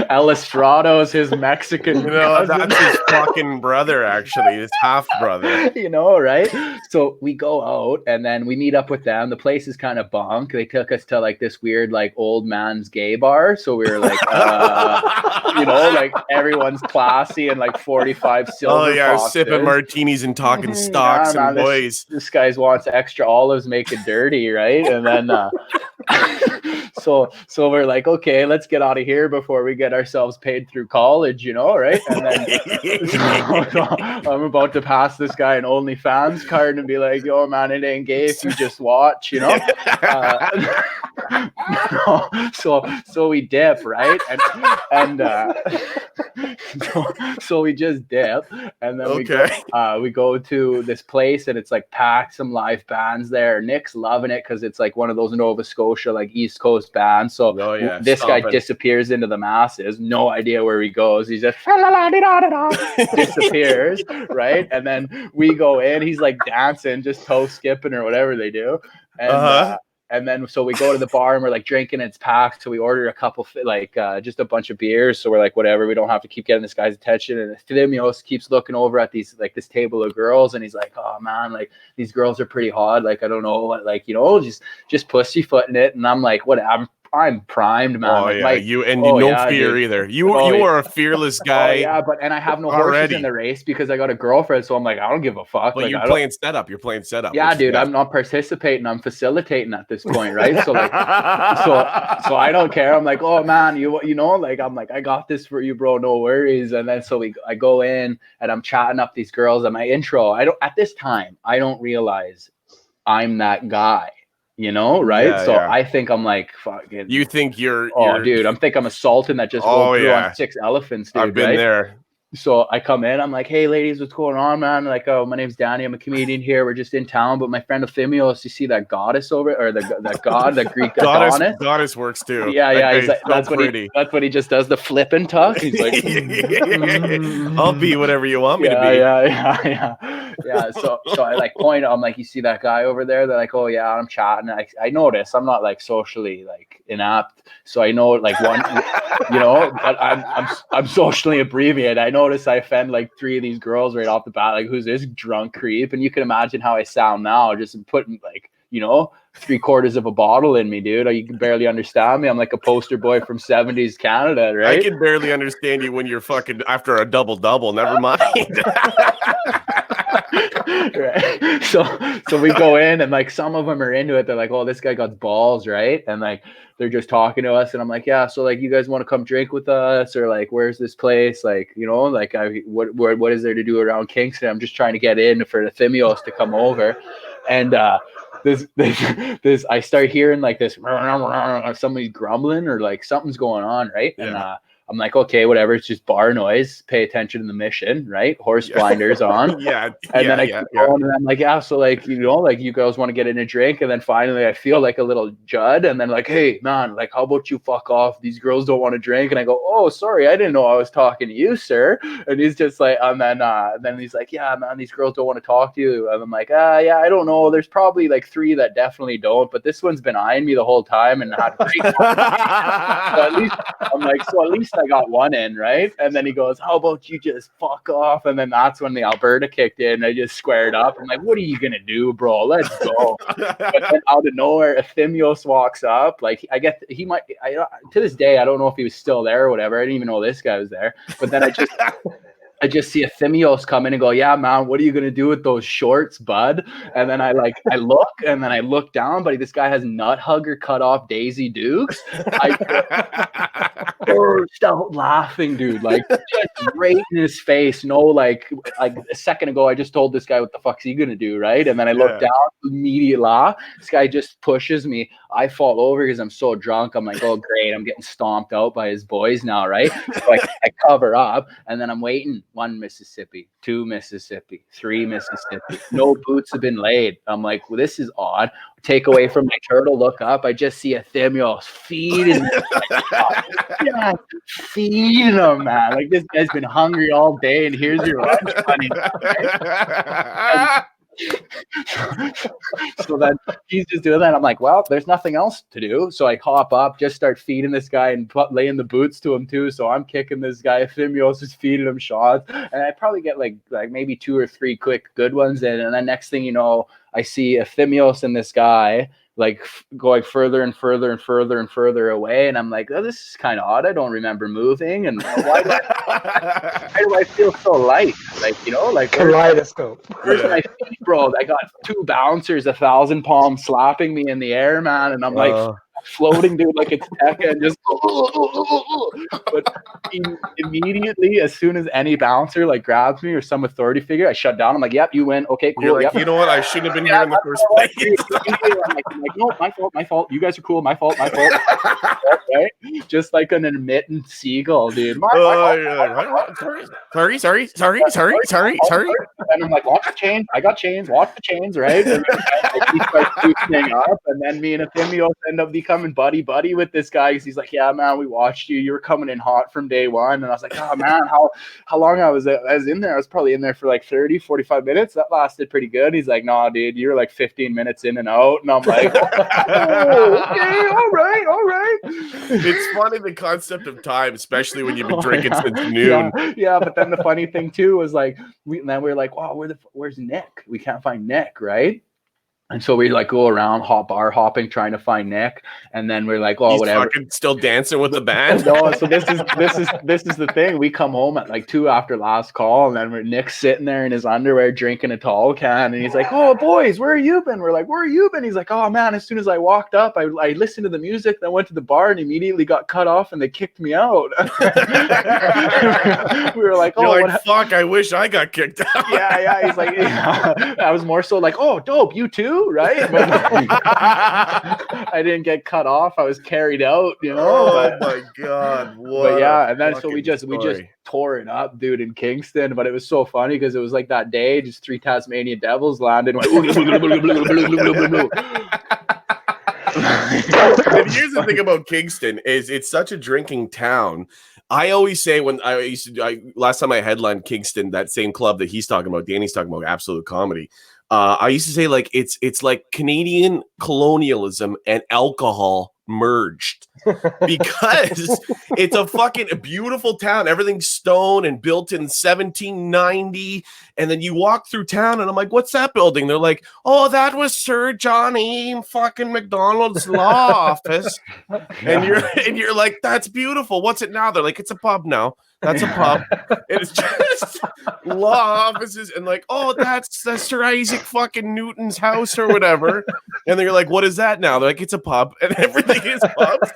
El Estrado is his Mexican cousin. That's his fucking brother, actually, his half brother. Right? So we go out and then we meet up with them. The place is kind of bunk. They took us to like this weird like old man's gay bar. So we were like, like everyone's classy and like 45 silver. Oh yeah, boxes. sipping martinis and talking stocks and boys. This guy wants extra olives, make it dirty, right? And then so we're like, okay, let's get out of here before we get ourselves paid through college, right? And then so I'm about to pass this guy an OnlyFans card and be like, yo, man, it ain't gay if you just watch, so we dip, right? And so we just dip, and then we go to this place, and it's like packed, some live bands there. Nick's loving it because it's like one of those Nova Scotia like East Coast bands. So this guy disappears into the masses, no idea where he goes. He's just disappears, right? And then we go in, he's like dancing, just toe skipping or whatever they do, and then so we go to the bar and we're like drinking, and it's packed. So we order a couple, just a bunch of beers. So we're like, whatever, we don't have to keep getting this guy's attention. And Filimios keeps looking over at these, like this table of girls, and he's like, oh man, like these girls are pretty hot. Like, I don't know what, like, just pussyfooting it. And I'm like, what? I'm primed, man. Oh like, yeah, no fear dude. Either. You are a fearless guy. Yeah, and I have no horses in the race because I got a girlford, so I'm like, I don't give a fuck. Well, like, you're playing setup. You're playing setup. Yeah, dude, I'm not participating. I'm facilitating at this point, right? So like, so I don't care. I'm like, oh man, I'm like, I got this for you, bro. No worries. And then I go in and I'm chatting up these girls at my intro. At this time, I don't realize I'm that guy. Right? Yeah, so yeah. I think I'm like, fucking. You think you're dude, I think I'm a sultan that just rolled through on 6 elephants, dude. I've been there. So I come in, I'm like, hey ladies, what's going on, man? Like, oh, my name's Danny, I'm a comedian here. We're just in town, but my friend Ephemios, you see that goddess over it, or that god, the Greek goddess? Goddess works too. Yeah. He's like, that's what he just does, the flip and tuck. He's like, I'll be whatever you want me to be. Yeah. Yeah, so I like point. I'm like, you see that guy over there? They're like, oh yeah, I'm chatting. I notice I'm not like socially like inept, so I know like one, but I'm socially abbreviated. I notice I offend like 3 of these girls right off the bat. Like, who's this drunk creep? And you can imagine how I sound now, just putting like 3/4 of a bottle in me, dude. You can barely understand me. I'm like a poster boy from 70s Canada, right? I can barely understand you when you're fucking after a double. Never mind. Right. So we go in, and like some of them are into it. They're like, oh, this guy got balls, right? And like they're just talking to us, and I'm like, yeah, so like you guys want to come drink with us, or like where's this place, like like what is there to do around Kingston? I'm just trying to get in for the Thimios to come over. And this I start hearing like this somebody grumbling, or like something's going on, right? Yeah. And I'm like, okay, whatever, it's just bar noise, pay attention to the mission, right? Horse blinders on. Yeah. And then I keep going, and I'm like, yeah, so like, like you girls want to get in a drink. And then finally I feel like a little Judd, and then like, hey man, like how about you fuck off? These girls don't want to drink. And I go, oh, sorry, I didn't know I was talking to you, sir. And he's just like, and then he's like, yeah, man, these girls don't want to talk to you. And I'm like, yeah, I don't know. There's probably like 3 that definitely don't, but this one's been eyeing me the whole time and had great so at least I got one in, right? And then he goes, how about you just fuck off? And then that's when the Alberta kicked in. I just squared up. I'm like, what are you gonna do, bro? Let's go. But then out of nowhere, a Thimios walks up. Like to this day, I don't know if he was still there or whatever. I didn't even know this guy was there. But then I just see a Thimios come in and go, yeah, man, what are you going to do with those shorts, bud? And then I look, and then I look down, but this guy has nut hugger cut off Daisy Dukes. I burst out laughing, dude, like just right in his face. No, like a second ago, I just told this guy, what the fuck's he going to do, right? And then I look down, immediate laugh. This guy just pushes me. I fall over because I'm so drunk. I'm like, oh, great, I'm getting stomped out by his boys now, right? So I cover up, and then I'm waiting. 1 Mississippi, 2 Mississippi, 3 Mississippi. No boots have been laid. I'm like, well, this is odd. Take away from my turtle, look up. I just see a Thimios feeding him. Yeah, feeding him, man. Like, this guy's been hungry all day, and here's your lunch money. So then he's just doing that. I'm like, well, there's nothing else to do. So I hop up, just start feeding this guy and laying the boots to him too. So I'm kicking this guy. Thimios is feeding him shots. And I probably get like maybe 2 or 3 quick good ones in. And then next thing you know, I see a Thimios and this guy like going further and further and further and further away. And I'm like, oh, this is kind of odd. I don't remember moving. And why do I feel so light? Like, like kaleidoscope. Where's my feet, bro? I got 2 bouncers, 1,000 palms slapping me in the air, man. And I'm like floating, dude, like it's Tekka, and just but immediately, as soon as any bouncer like grabs me or some authority figure, I shut down. I'm like, yep, you win. Okay, cool. You're like, you know what? I shouldn't have been here in the first place. I'm like, no, my fault. You guys are cool. My fault. Right? Just like an intermittent seagull, dude. Sorry. And I'm like, watch the chains. I got chains. Watch the chains, right? And he starts loosening up, and then me and Thimios end up becoming buddy with this guy because he's like, yeah, man, we watched you. You were coming in hot from day one. And I was like, oh man, how long I was in there? I was probably in there for like 30, 45 minutes. That lasted pretty good. He's like, nah, dude, you were like 15 minutes in and out. And I'm like, oh, okay, all right. It's funny, the concept of time, especially when you've been drinking since noon. Yeah, but then the funny thing too was like, we were like, wow, where's Nick? We can't find Nick, right? And so we like go around bar hopping trying to find Nick, and then we're like, oh, he's whatever. Fucking still dancing with the band. No, so this is the thing. We come home at like 2 after last call, and then Nick's sitting there in his underwear drinking a tall can, and he's like, oh boys, where have you been? We're like, where have you been? He's like, oh man, as soon as I walked up, I listened to the music, then went to the bar and immediately got cut off, and they kicked me out. We were like, oh, you're like, fuck, I wish I got kicked out. Yeah. He's like, yeah. I was more so like, oh, dope, you too. Right? But I didn't get cut off. I was carried out, Oh my god. But yeah, and then so we just tore it up, dude, in Kingston. But it was so funny because it was like that day, just 3 Tasmanian devils landed. And here's the thing about Kingston is it's such a drinking town. I always say when I used to last time I headlined Kingston, that same club that he's talking about, Danny's talking about, Absolute Comedy. I used to say like it's like Canadian colonialism and alcohol merged because it's a fucking beautiful town. Everything's stone and built in 1790. And then you walk through town and I'm like, what's that building? They're like, oh, that was Sir Johnny fucking McDonald's law office. And you're like, that's beautiful. What's it now? They're like, it's a pub now. That's a pub. It's just law offices and like, oh, that's Sir Isaac fucking Newton's house or whatever. And they're like, what is that now? They're like, it's a pub. And everything is pubs.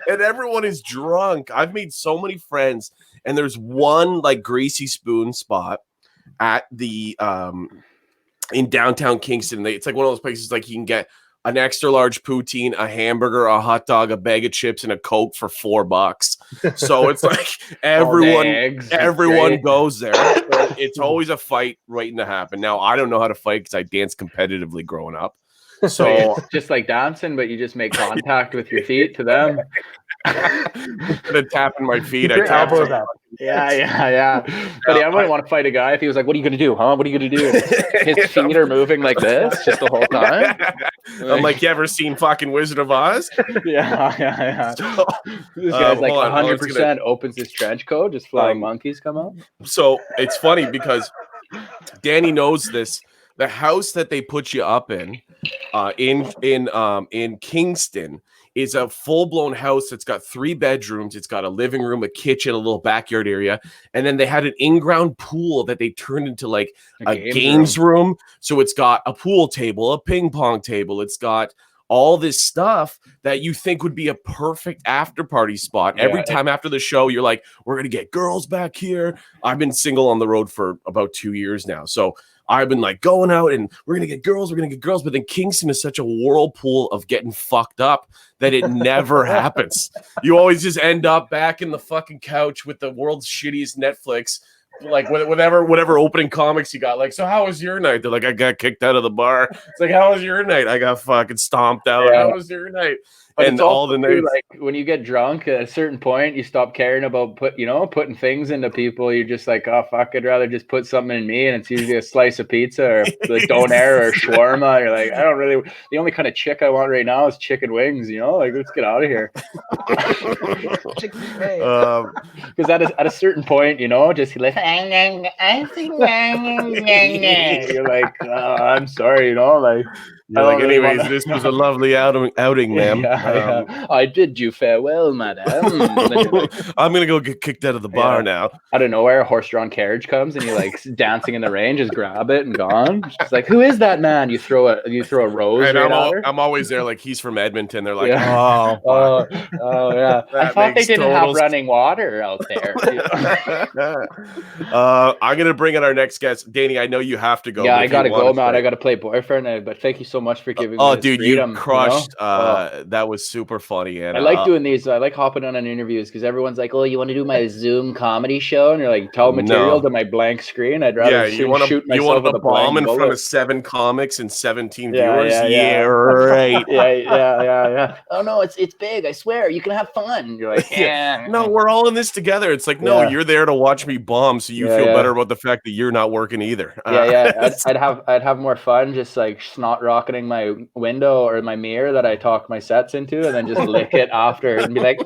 And everyone is drunk. I've made so many friends. And there's one like Greasy Spoon spot at the in downtown Kingston. It's like one of those places like you can get an extra large poutine, a hamburger, a hot dog, a bag of chips, and a Coke for $4. So it's like everyone goes there. So it's always a fight waiting to happen. Now I don't know how to fight because I danced competitively growing up. So it's just like dancing, but you just make contact with your feet to them. The tapping my feet, I tap them. Yeah. But I wouldn't want to fight a guy if he was like, "What are you gonna do, huh? What are you gonna do?" His feet are moving like this just the whole time. I'm like, you ever seen fucking Wizard of Oz? Yeah. So, this guy's like 100% opens his trench coat, just flying monkeys come out. So it's funny because Danny knows this. The house that they put you up in Kingston is a full-blown house that's got 3 bedrooms. It's got a living room, a kitchen, a little backyard area. And then they had an in-ground pool that they turned into like a games room. So it's got a pool table, a ping pong table. It's got all this stuff that you think would be a perfect after party spot. Every time after the show, you're like, we're going to get girls back here. I've been single on the road for about 2 years now. So I've been like going out and we're going to get girls. But then Kingston is such a whirlpool of getting fucked up that it never happens. You always just end up back in the fucking couch with the world's shittiest Netflix, like whatever opening comics you got. Like, so how was your night? They're like, I got kicked out of the bar. It's like, how was your night? I got fucking stomped out. How was your night? But and all the nights, like when you get drunk at a certain point, you stop caring about putting things into people. You're just like, oh fuck, I'd rather just put something in me, and it's usually a slice of pizza or like doner or shawarma. You're like, I don't really. The only kind of chick I want right now is chicken wings. Like let's get out of here. Because at a certain point, just like you're like, oh, I'm sorry, like. You're like, anyways, this was a lovely outing, ma'am. I bid you farewell, madam. I'm going to go get kicked out of the bar now. Out of nowhere, a horse-drawn carriage comes, and you're like dancing in the rain, just grab it and gone. It's like, who is that man? You throw a rose. And I'm always there, like, he's from Edmonton. They're like, oh yeah. I thought they didn't have running water out there. I'm going to bring in our next guest. Danny, I know you have to go. Yeah, I got to go, man. I got to play boyfriend, but thank you so much for giving me this freedom, you crushed. That was super funny. And I like doing these. I like hopping on interviews because everyone's like, oh, you want to do my Zoom comedy show? And you're like, tell material to my blank screen. I'd rather shoot myself with a bomb in front of 7 comics and 17 viewers. Right. Yeah. Oh no, it's big. I swear, you can have fun. You're like, no, we're all in this together. It's like, no, you're there to watch me bomb, so you feel better about the fact that you're not working either. I'd have more fun just like snot rocketing my window or my mirror that I talk my sets into, and then just lick it after and be like,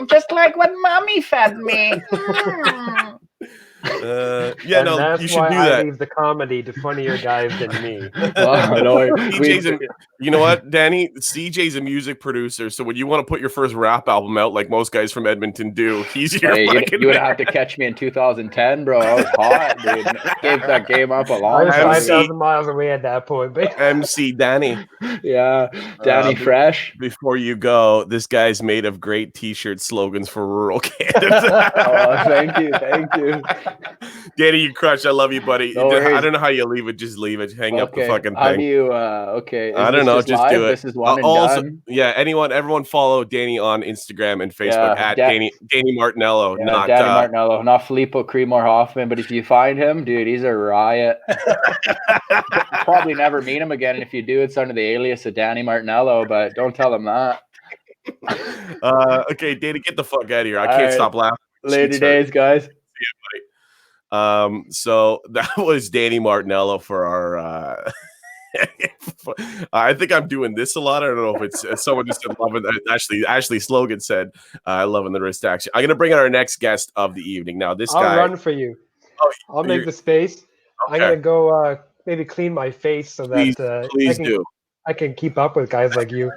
just like what mommy fed me. You should do that. I leave the comedy to funnier guys than me. You know what, Danny? CJ's a music producer, so when you want to put your first rap album out, like most guys from Edmonton do, he's your. You would have to catch me in 2010, bro. I was hot, dude. Gave that game up a long time. 5,000 miles away at that point, but MC Danny. Yeah, Danny Fresh. Before you go, this guy's made of great T-shirt slogans for rural Canada. Thank you. Danny, you crushed. I love you, buddy. I don't know how you leave it. Just leave it. Hang up the fucking thing. How do you? Okay. I don't know. Just do it. This is one and done. Yeah. Everyone follow Danny on Instagram and Facebook at Danny Martinello. Not Danny Martinello, not Filippo Creemore Hoffman. But if you find him, dude, he's a riot. Probably never meet him again. And if you do, it's under the alias of Danny Martinello. But don't tell him that. Okay, Dana, get the fuck out of here. I All can't right. stop laughing. Later days, guys. So that was Danny Martinello for our I think I'm doing this a lot. I don't know if it's someone just said loving. Ashley Slogan said loving the wrist action. I'm gonna bring in our next guest of the evening. Now this I'll guy. run for you. Oh, I'll make the space. I'm okay. gonna go maybe clean my face so Please, that please do. I can keep up with guys like you.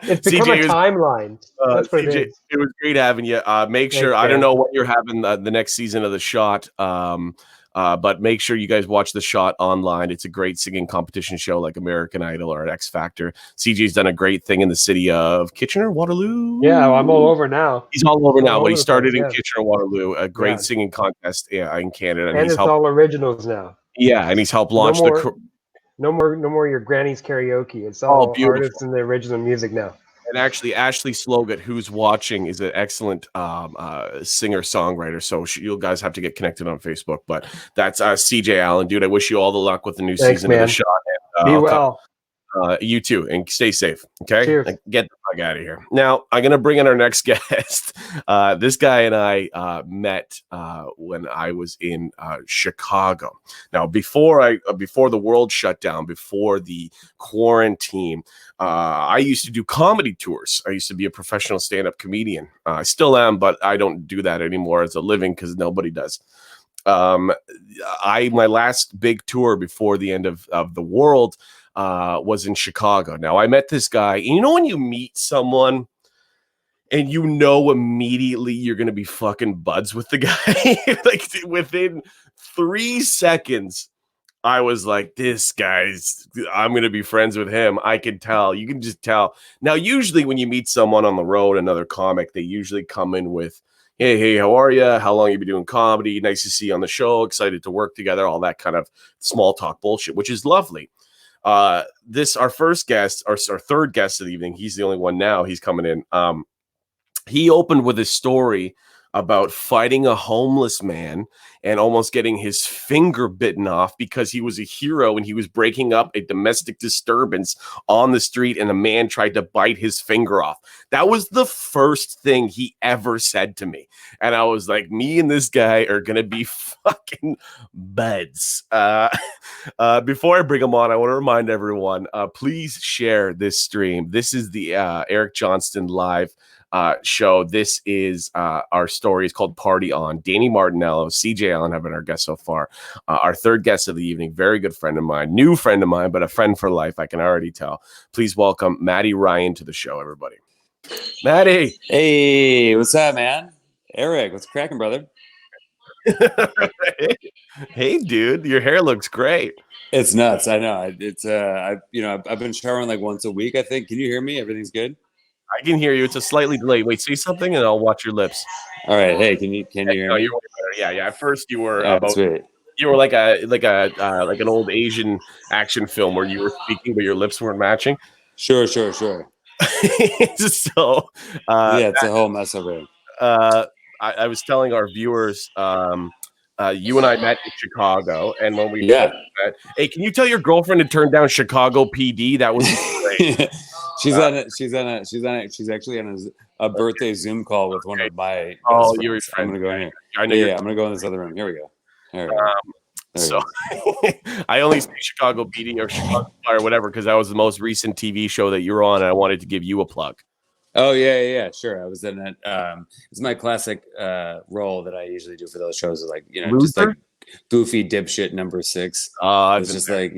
It's become CJ a timeline. That's what CJ, it is. it was great having you. Make sure Thanks, I don't man. know what you're having the next season of The Shot, but make sure you guys watch The Shot online. It's a great singing competition show like American Idol or X Factor. CJ's done a great thing in the city of Kitchener, Waterloo. Yeah, I'm all over now. He's all over now, but he the started place, in yeah. Kitchener, Waterloo, a great Yeah. singing contest in Canada, And he's it's helped. all originals now. Yeah, and he's helped launch No more your granny's karaoke. It's all beautiful. artists and the original music now. And actually, Ashley Slogan, who's watching, is an excellent singer-songwriter. So you guys have to get connected on Facebook. But that's CJ Allen, dude. I wish you all the luck with the new season of The Shot. And, Be well. You too, and stay safe. Okay, Cheers. Get the fuck out of here. Now I'm gonna bring in our next guest. This guy and I met when I was in Chicago. Now before the world shut down, before the quarantine, I used to do comedy tours. I used to be a professional stand-up comedian. I still am, but I don't do that anymore as a living because nobody does. My last big tour before the end of the world was in Chicago. Now I met this guy, and you know when you meet someone and you know immediately you're gonna be fucking buds with the guy. Like within 3 seconds, I was like, I'm gonna be friends with him. I could tell. You can just tell. Now, usually when you meet someone on the road, another comic, they usually come in with, hey, how are you? How long you been doing comedy? Nice to see you on the show. Excited to work together. All that kind of small talk bullshit, which is lovely. Our first guest, our third guest of the evening, he's the only one now. He's coming in. He opened with a story about fighting a homeless man and almost getting his finger bitten off because he was a hero and he was breaking up a domestic disturbance on the street and a man tried to bite his finger off. That was the first thing he ever said to me. And I was like, me and this guy are going to be fucking buds. Before I bring him on, I want to remind everyone, please share this stream. This is the Eric Johnston live show. This is our story. It's called Party On. Danny Martinello, CJ Allen have been our guests so far. Our third guest of the evening, very good friend of mine, new friend of mine, but a friend for life, I can already tell. Please welcome Matty Ryan to the show, everybody. Matty. Hey, what's up, man? Eric, what's cracking, brother? Hey, dude, your hair looks great. It's nuts. I know. I've been showering like once a week, I think. Can you hear me? Everything's good? I can hear you. It's a slightly delayed. Wait, say something and I'll watch your lips. All right. Hey, can you hear me? Yeah. At first you were Sweet. You were like an old Asian action film where you were speaking but your lips weren't matching. Sure. So it's a whole mess over here. I was telling our viewers, you and I met in Chicago, and when we met, hey, can you tell your girlfriend to turn down Chicago PD? That was great. She's actually on a birthday Zoom call with one of my your friend. I'm gonna go in here. I'm gonna go in this other room. Here we go. I only say Chicago PD or Chicago Fire or whatever because that was the most recent TV show that you were on, and I wanted to give you a plug. Oh yeah, sure. I was in it. It's my classic role that I usually do for those shows. Like just like goofy dipshit number 6. It's just like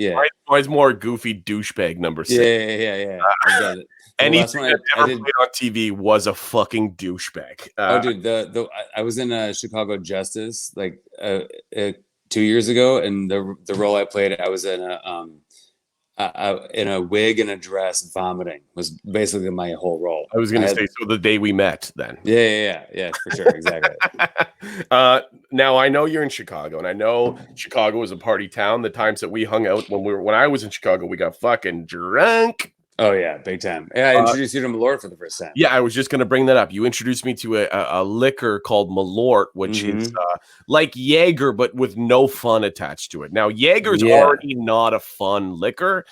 mine's more goofy douchebag number 6. Yeah. Anything I ever played on TV was a fucking douchebag. Dude, I was in Chicago Justice like 2 years ago, and the role I played, I was in a wig and a dress vomiting was basically my whole role. I was going to say, so the day we met then. Yeah, for sure. Exactly. Now I know you're in Chicago, and I know Chicago is a party town. The times that we hung out when I was in Chicago, we got fucking drunk. Oh yeah, big time. Yeah, I introduced you to Malort for the first time. Yeah, I was just going to bring that up. You introduced me to a liquor called Malort, which is like Jaeger, but with no fun attached to it. Now, Jaeger's already not a fun liquor.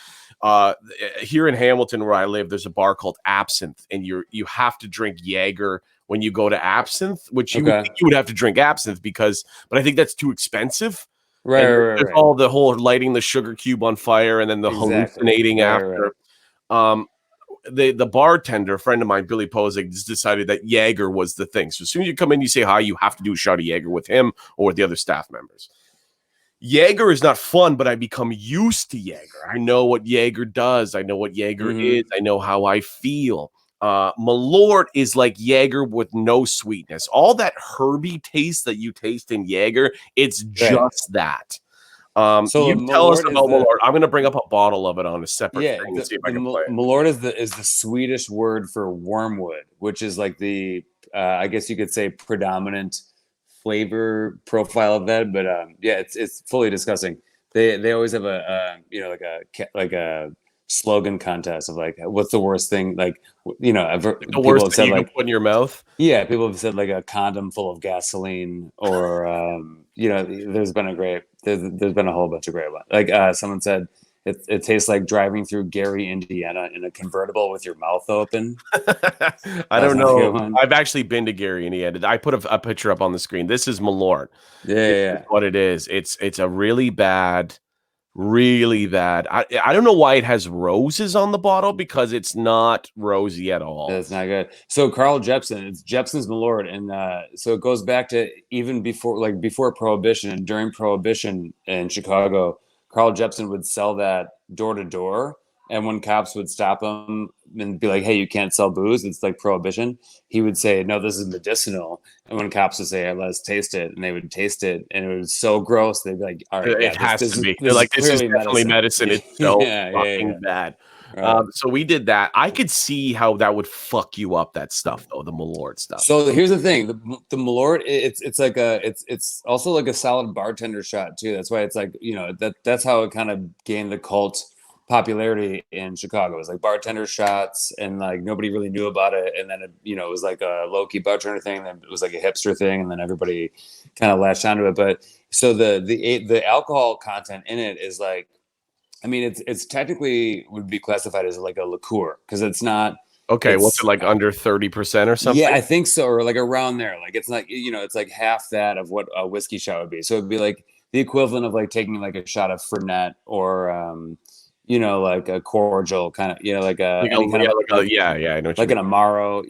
here in Hamilton where I live, there's a bar called Absinthe, and you have to drink Jaeger when you go to Absinthe, which you would think you would have to drink Absinthe but I think that's too expensive. Right, There's all the whole lighting the sugar cube on fire and then the hallucinating after. The bartender, a friend of mine, Billy Posig, just decided that Jaeger was the thing. So as soon as you come in, you say hi, you have to do a shot of Jaeger with him or with the other staff members. Jaeger is not fun, but I become used to Jaeger. I know what Jaeger does. I know what Jaeger is. I know how I feel. Malort is like Jaeger with no sweetness. All that herby taste that you taste in Jaeger, it's just that. So you tell us about Malort. I'm going to bring up a bottle of it on a separate thing and see if I can play it. Malort is the Swedish word for wormwood, which is like the I guess you could say predominant flavor profile of that. But it's fully disgusting. They always have a like a slogan contest of like, what's the worst thing? Like, the worst thing you can put in your mouth. Yeah, people have said like a condom full of gasoline, or there's been a whole bunch of great ones. Like someone said, it tastes like driving through Gary, Indiana, in a convertible with your mouth open. I don't know. I've actually been to Gary, Indiana. I put a picture up on the screen. This is Malort. Yeah. What it is. It's a really bad. I don't know why it has roses on the bottle, because it's not rosy at all. That's not good. So Carl Jepsen, it's Jepsen's Malort, and so it goes back to even before Prohibition and during Prohibition in Chicago. Carl Jepsen would sell that door to door, and when cops would stop him and be like, "Hey, you can't sell booze, it's like Prohibition," he would say, "No, this is medicinal." And when cops would say, "Hey, let's taste it," and they would taste it, and it was so gross, they'd be like, "All right, it has to be." They're like, "This is definitely medicine." It's so fucking bad. Right. So we did that. I could see how that would fuck you up. That stuff, though, the Malort stuff. So here's the thing: the Malort, it's like it's also like a solid bartender shot too. That's why it's like that's how it kind of gained the cult popularity in Chicago. It was like bartender shots, and like nobody really knew about it, and then it was like a low-key bartender thing, then it was like a hipster thing, and then everybody kind of latched onto it. But so the alcohol content in it is like, I mean, it's technically would be classified as like a liqueur, because it's not okay. What's it like, under 30% or something? Yeah, I think so, or like around there. Like it's like it's like half that of what a whiskey shot would be. So it'd be like the equivalent of like taking like a shot of Fernet, or like a cordial kind of, like a, I know like an Amaro,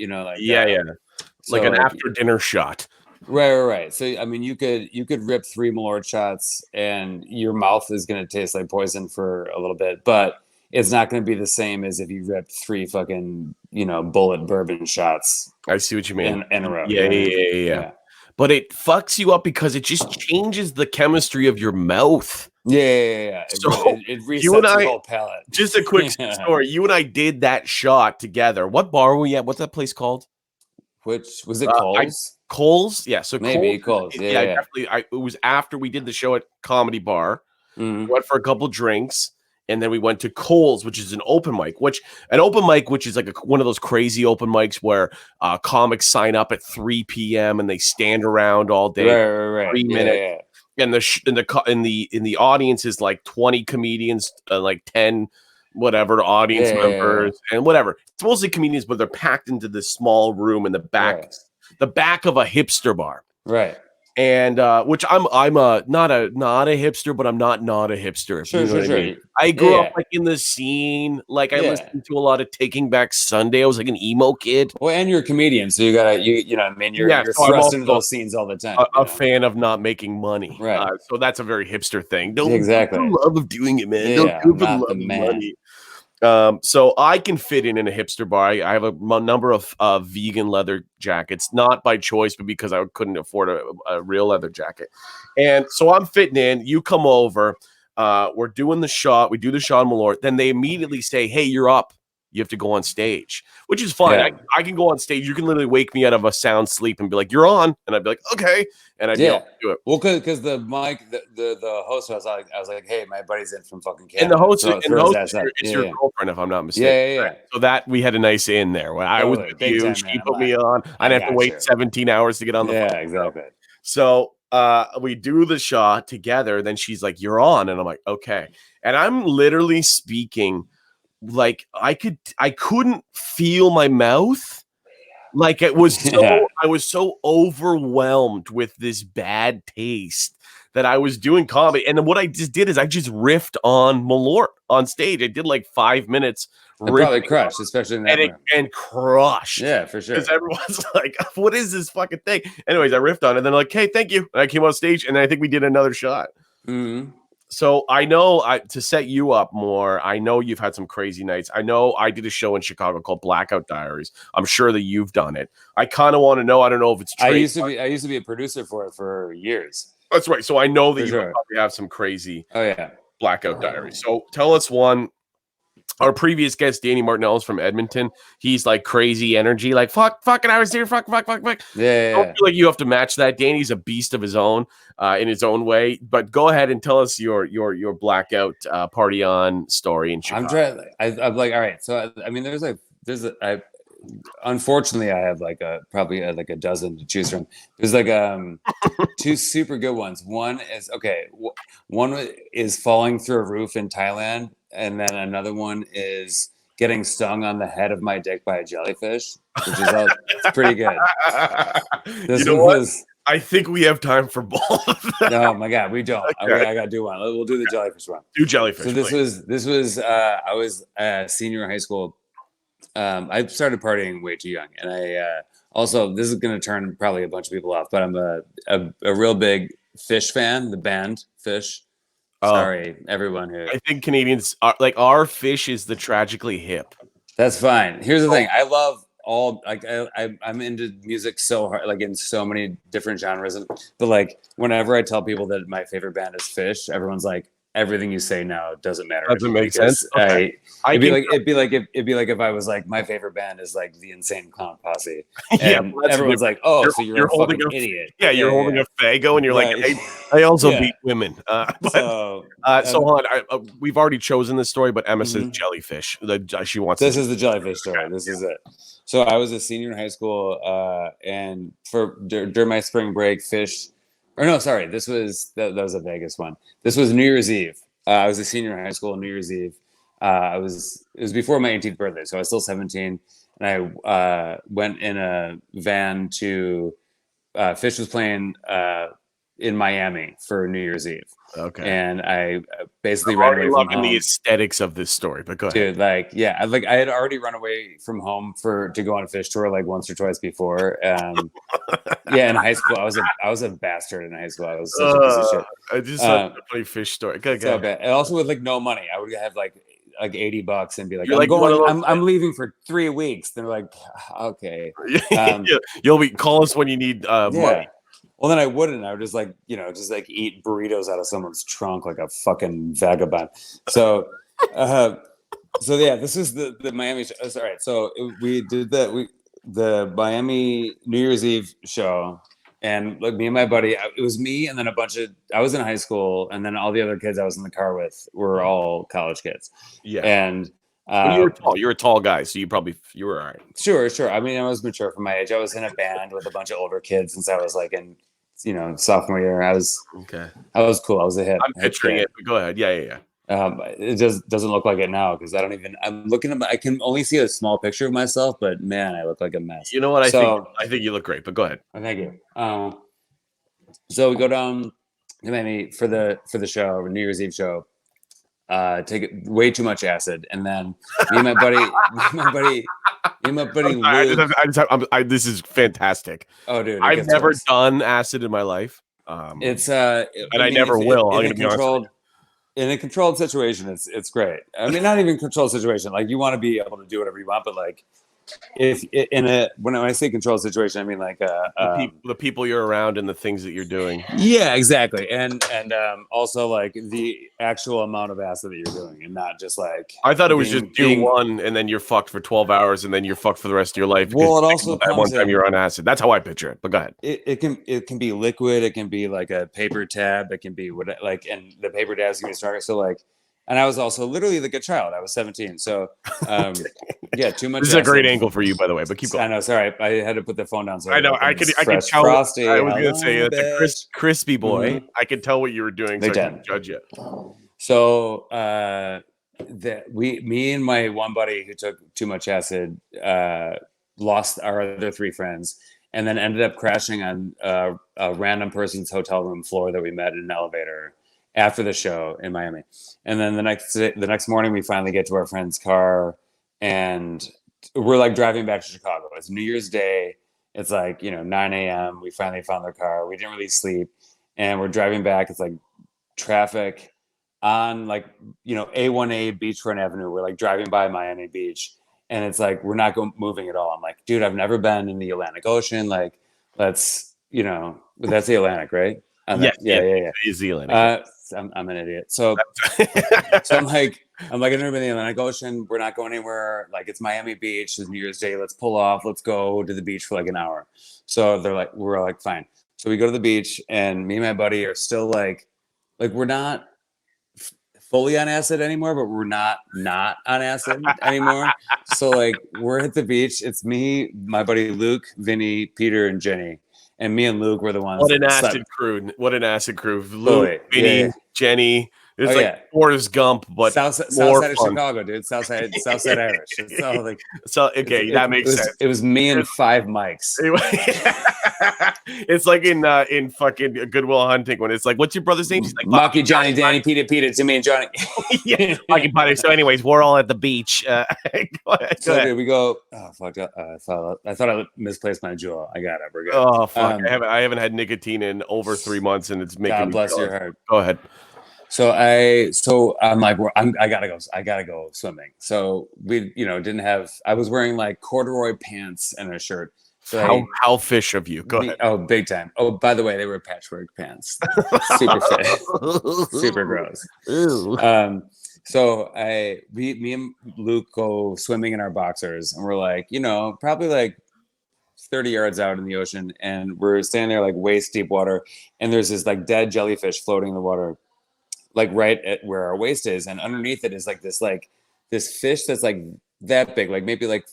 like an after dinner shot. Right. So I mean, you could rip 3 Malort shots, and your mouth is going to taste like poison for a little bit, but it's not going to be the same as if you ripped 3 fucking bullet bourbon shots. I see what you mean. In a row. Yeah. But it fucks you up because it just changes the chemistry of your mouth. Yeah. So it resets the whole palate. Just a quick story. You and I did that shot together. What bar were we at? What's that place called? Which was it? Cole's? Cole's? Yeah. So maybe Cole's. Yeah. Definitely. It was after we did the show at Comedy Bar. We went for a couple drinks, and then we went to Cole's, which is an open mic, which is like one of those crazy open mics where comics sign up at 3 p.m. and they stand around all day, right. 3 minutes. And the audience is like 20 comedians, like 10 whatever audience members and whatever. It's mostly comedians, but they're packed into this small room in the back, the back of a hipster bar. Right. And which I'm not a hipster, but I'm not a hipster. Sure. I mean? I grew up like in the scene. Like I listened to a lot of Taking Back Sunday. I was like an emo kid. Well, and you're a comedian, so you gotta you're thrust into those scenes all the time. A fan of not making money, right? So that's a very hipster thing. Don't love of doing it, man. Yeah, don't love of money. So I can fit in a hipster bar. I have a number of vegan leather jackets, not by choice, but because I couldn't afford a real leather jacket. And so I'm fitting in. You come over. We're doing the shot. We do the shot, Malort. Then they immediately say, "Hey, you're up. You have to go on stage," which is fine. Yeah. I can go on stage. You can literally wake me out of a sound sleep and be like, "You're on," and I'd be like, "Okay," and I'd be able to do it. Well, because the host was like, I was like, "Hey, my buddy's in from fucking Canada." And the host is your girlfriend, if I'm not mistaken. Yeah. So that we had a nice in there. When I was with you, she put me on. I'd have to wait 17 hours to get on the phone. Yeah, exactly. So we do the shot together. Then she's like, "You're on," and I'm like, "Okay." And I'm literally speaking like I couldn't feel my mouth. Like it was so, I was so overwhelmed with this bad taste that I was doing comedy. And then what I just did is I just riffed on Malort on stage. I did like 5 minutes. It probably crushed, especially in that room. And crushed. Yeah, for sure. Because everyone's like, what is this fucking thing? Anyways, I riffed on it. And then like, hey, thank you. And I came on stage and I think we did another shot. Mm-hmm. So I know to set you up more, I know you've had some crazy nights. I know I did a show in Chicago called Blackout Diaries. I'm sure that you've done it. I kind of want to know. I don't know if it's true. I used to be a producer for it for years. That's right. So I know that For you sure. probably have some crazy Blackout Diaries. So tell us one. Our previous guest, Danny Martinello, is from Edmonton. He's like crazy energy, like fucking I was here, fuck. Yeah. I don't feel like you have to match that. Danny's a beast of his own, in his own way. But go ahead and tell us your blackout party on story in Chicago. I'm like, all right. So I mean, unfortunately, I have like probably like a dozen to choose from. There's like two super good ones. One is falling through a roof in Thailand, and then another one is getting stung on the head of my dick by a jellyfish, which is it's pretty good. This one was. I think we have time for both of them. Oh my god, we don't. Okay. I gotta do one. We'll do the jellyfish one. Do jellyfish. So this was I was a senior in high school. I started partying way too young, and I also, this is going to turn probably a bunch of people off, but I'm a real big Fish fan, the band Fish. Sorry, everyone who. I think Canadians are like, our Fish is the Tragically Hip. That's fine. Here's the thing: I love all I'm into music so hard, like in so many different genres, but like whenever I tell people that my favorite band is Fish, everyone's like, everything you say now doesn't matter. Doesn't make sense. Okay. It'd be like if I was like, my favorite band is like the Insane Clown Posse, and everyone's like, oh, so you're a fucking idiot. Yeah, you're holding a Faygo, and you're like, I also beat women. So hold on, we've already chosen this story, but Emma says jellyfish. She wants. This is the jellyfish story. This is it. So I was a senior in high school, and during my spring break, Fish. Or no, sorry. This was that was a Vegas one. This was New Year's Eve. I was a senior in high school on New Year's Eve. It was before my 18th birthday, so I was still 17. And I went in a van to Fish was playing in Miami for New Year's Eve. Okay. And I basically ran away from home. The aesthetics of this story, but go ahead. Dude, I had already run away from home to go on a Fish tour like once or twice before. Yeah, in high school, I was a bastard in high school. I was such a piece of shit. I just saw a funny Fish story. Go so bad. And also with like no money, I would have like $80 and be like, I'm leaving for 3 weeks. They're like, okay. You'll call us when you need money. Well, then I wouldn't. I would just eat burritos out of someone's trunk like a fucking vagabond. So, this is the Miami show. All right. So we did the Miami New Year's Eve show, and like me and my buddy, it was me and then I was in high school, and then all the other kids I was in the car with were all college kids. Yeah. And you're a tall guy, so you were all right. Sure. I mean, I was mature for my age. I was in a band with a bunch of older kids since I was like in, sophomore year. I was cool. I was a hip. I'm picturing it. But go ahead. Yeah. It just doesn't look like it now because I can only see a small picture of myself, but man, I look like a mess. You know what? I think you look great, but go ahead. Thank you. So we go down to Miami for the show, New Year's Eve show. Take way too much acid, and then me and my buddy Luke, this is fantastic. Oh, dude, I've never done acid in my life. And I never will. I'm gonna be honest. In a controlled situation, it's great. I mean, not even controlled situation. Like you want to be able to do whatever you want, but like when I say controlled situation, I mean like the people you're around and the things that you're doing. Yeah, exactly. And also like the actual amount of acid that you're doing, and not just like I thought it was just do one and then you're fucked for 12 hours and then you're fucked for the rest of your life. Well, it also that one time you're on acid. That's how I picture it. But go ahead. It can be liquid. It can be like a paper tab. It can be and the paper tabs can be stronger. So like. And I was also literally like a child. I was 17. So, too much. This is a great angle for you, by the way, but keep going. I know. Sorry. I had to put the phone down. So I know. I could tell. Frosty, I was going to say that's a crispy boy. Mm-hmm. I could tell what you were doing. So I couldn't judge you. So, me and my one buddy who took too much acid lost our other 3 friends, and then ended up crashing on a random person's hotel room floor that we met in an elevator after the show in Miami. And then the next morning, we finally get to our friend's car, and we're like driving back to Chicago. It's New Year's Day. It's like 9 a.m. We finally found their car. We didn't really sleep, and we're driving back. It's like traffic on like A1A Beachfront Avenue. We're like driving by Miami Beach, and it's like we're not moving at all. I'm like, dude, I've never been in the Atlantic Ocean. Like, let's that's the Atlantic, right? Yeah. It's the Atlantic. I'm an idiot. So I'm like, I've never been in the Atlantic Ocean. We're not going anywhere. Like, it's Miami Beach. It's New Year's Day. Let's pull off. Let's go to the beach for like an hour. So we're like, fine. So we go to the beach, and me and my buddy are still like we're not fully on acid anymore, but we're not on acid anymore. So like we're at the beach. It's me, my buddy Luke, Vinny, Peter, and Jenny. And me and Luke were the ones. What an acid crew! What an acid crew! Luke, Totally. Vinny, Jenny. It's like Forrest Gump, but South side of Chicago, dude. South side Irish. It's all like, that makes sense. It was me and 5 mics. It's like in fucking Goodwill Hunting when it's like, what's your brother's name? He's like, Monkey, Johnny, Danny, Peter, Timmy, and Johnny. Yeah, Monkey Potter. So, anyways, we're all at the beach. Go ahead. Dude, we go. Oh fuck! I thought I misplaced my jewel. I got it. We're good. Oh fuck! I haven't had nicotine in over 3 months, and it's making. God me bless your heart. Go ahead. So I'm like, I gotta go swimming. So we, didn't have. I was wearing like corduroy pants and a shirt. So how fish of you? Go ahead. Oh, big time. Oh, by the way, they were patchwork pants. Super fit, super gross. So me and Luke go swimming in our boxers, and we're like, probably like 30 yards out in the ocean, and we're standing there like waist deep water, and there's this like dead jellyfish floating in the water, like right at where our waist is, and underneath it is like this fish that's like that big, like maybe like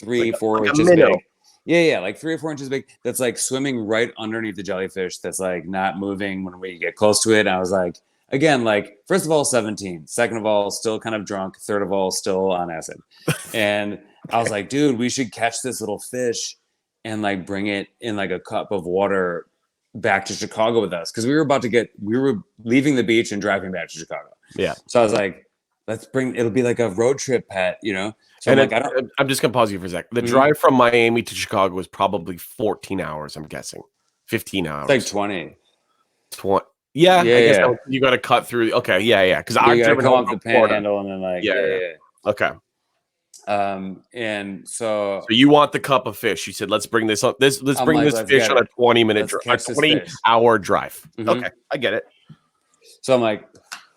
3-4 inches big. Yeah, like 3 or 4 inches big. That's like swimming right underneath the jellyfish. That's like not moving when we get close to it. And I was like, again, like first of all, 17. Second of all, still kind of drunk. Third of all, still on acid. And I was like, dude, we should catch this little fish and like bring it in like a cup of water back to Chicago with us, because we were leaving the beach and driving back to Chicago. Yeah. So I was like, it'll be like a road trip pet, So and I'm just gonna pause you for a sec. The drive from Miami to Chicago was probably 14 hours, I'm guessing. 15 hours. It's like 20. Yeah. I guess you got to cut through. Okay, yeah. Because I driven home the panhandle and then like yeah. Okay. And so you want the cup of fish? You said, let's bring this up. Let's bring this fish on a 20-hour drive. Mm-hmm. Okay, I get it. So I'm like,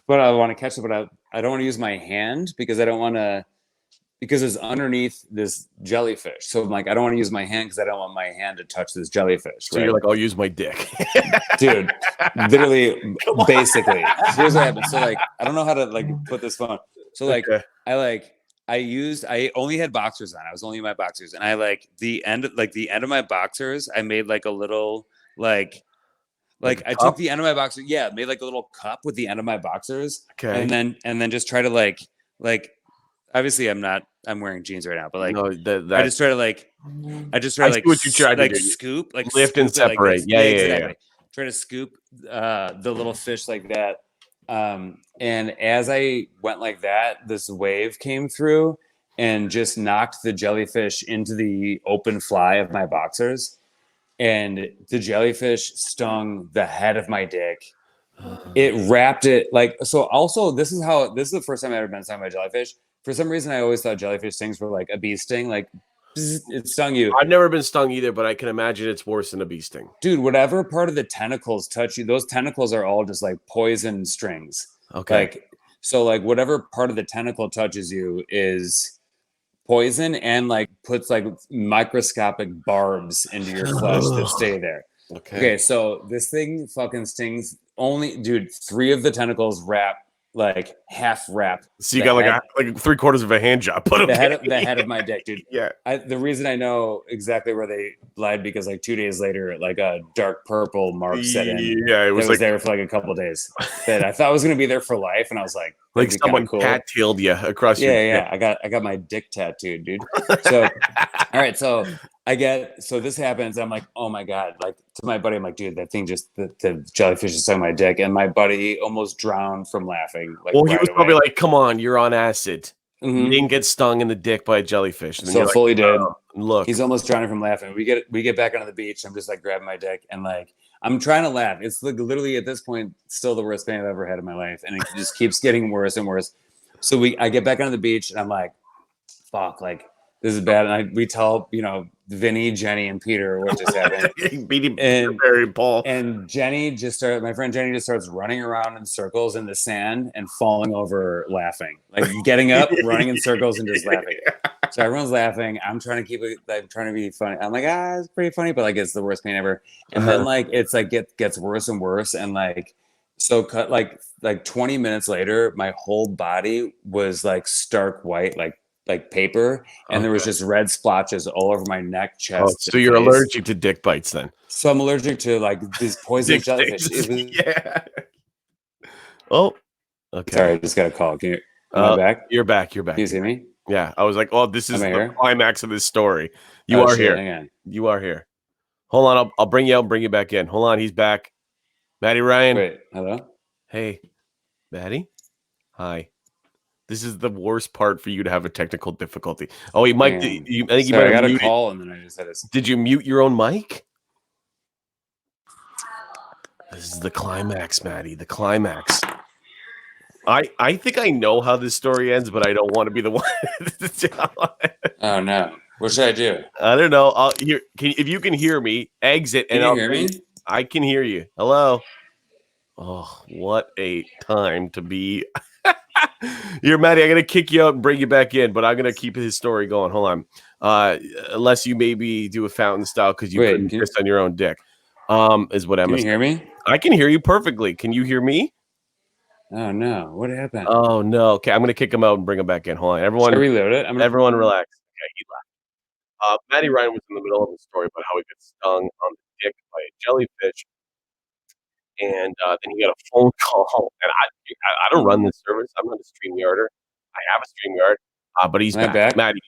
but I want to catch it, but I don't want to use my hand because it's underneath this jellyfish. So I'm like, I don't want to use my hand because I don't want my hand to touch this jellyfish. So you're like, I'll use my dick. Dude, literally, basically. Here's what happened. So like, I don't know how to like put this phone. So like, I only had boxers on. I was only in my boxers. And I like the end of my boxers, I made like a little like I took the end of my boxers. Yeah, made like a little cup with the end of my boxers. Okay. And then just try to like obviously I'm wearing jeans right now, but like I just try to like scoop, like lift and separate. Like exactly. Try to scoop the little fish like that. And as I went like that, this wave came through and just knocked the jellyfish into the open fly of my boxers. And the jellyfish stung the head of my dick. It wrapped it like, so also this is the first time I've ever been stung by jellyfish. For some reason, I always thought jellyfish stings were like a bee sting, like it stung you. I've never been stung either, but I can imagine it's worse than a bee sting. Dude, whatever part of the tentacles touch you, those tentacles are all just like poison strings. Okay. So whatever part of the tentacle touches you is poison and like puts like microscopic barbs into your flesh that stay there. Okay. So this thing fucking stings only, dude, 3 of the tentacles wrap like half wrap. So you got like 3/4 of a hand job. Put the head of my dick, dude. Yeah. The reason I know exactly where they lied because like 2 days later, like a dark purple mark set in. Yeah, it was like there for like a couple of days. That I thought I was gonna be there for life, and I was like someone cool. cat-tailed you across your dick. I got my dick tattooed, dude. So all right, so this happens. I'm like, oh my god, like to my buddy, I'm like, dude, that thing the jellyfish is on my dick, and my buddy almost drowned from laughing. Like, well, he was probably like, come on, you're on acid. Mm-hmm. You didn't get stung in the dick by a jellyfish. And so fully did. Look, he's almost drowning from laughing. We get back onto the beach. I'm just like grabbing my dick and like I'm trying to laugh. It's like literally at this point still the worst pain I've ever had in my life, and it just keeps getting worse and worse. So I get back onto the beach and I'm like, fuck, like this is bad. And we tell Vinny, Jenny, and Peter what just happened. and Barry, Paul, and my friend Jenny just starts running around in circles in the sand and falling over laughing, like getting up, running in circles and just laughing. So everyone's laughing. I'm trying to be funny. I'm like, it's pretty funny, but like it's the worst pain ever. And then like it's like gets worse and worse, and like so cut like 20 minutes later, my whole body was like stark white, like paper, and there was just red splotches all over my neck, chest. So you're allergic to dick bites then? So I'm allergic to like these poisonous jellyfish. Yeah. Oh, okay. Sorry, I just got a call. Am I back? You're back. Can you see me? Yeah. I was like, oh, this is the climax of this story. You are here. Hang on. You are here. Hold on. I'll bring you out and bring you back in. Hold on. He's back. Matty Ryan. Wait. Hello? Hey, Matty. Hi. This is the worst part for you to have a technical difficulty. Oh, he might. I think you might have got muted. A call, and then I just had this. Did you mute your own mic? This is the climax, Matty. The climax. I think I know how this story ends, but I don't want to be the one to tell it. Oh no! What should I do? I don't know. If you can hear me, exit. Can you hear me? I can hear you. Hello. Oh, what a time to be. You're Matty. I'm gonna kick you out and bring you back in, but I'm gonna keep his story going. Hold on. Unless you maybe do a fountain style because you couldn't piss on your own dick. Is what Emma. Can you hear me? I can hear you perfectly. Can you hear me? Oh no! What happened? Oh no! Okay, I'm gonna kick him out and bring him back in. Hold on, everyone. Should I reload it? Everyone, relax. Okay, he left. Matty Ryan was in the middle of the story about how he got stung on the dick by a jellyfish. And then he got a phone call, and I don't run this service. I'm not a StreamYarder. I have a StreamYard, but he's back. Matty.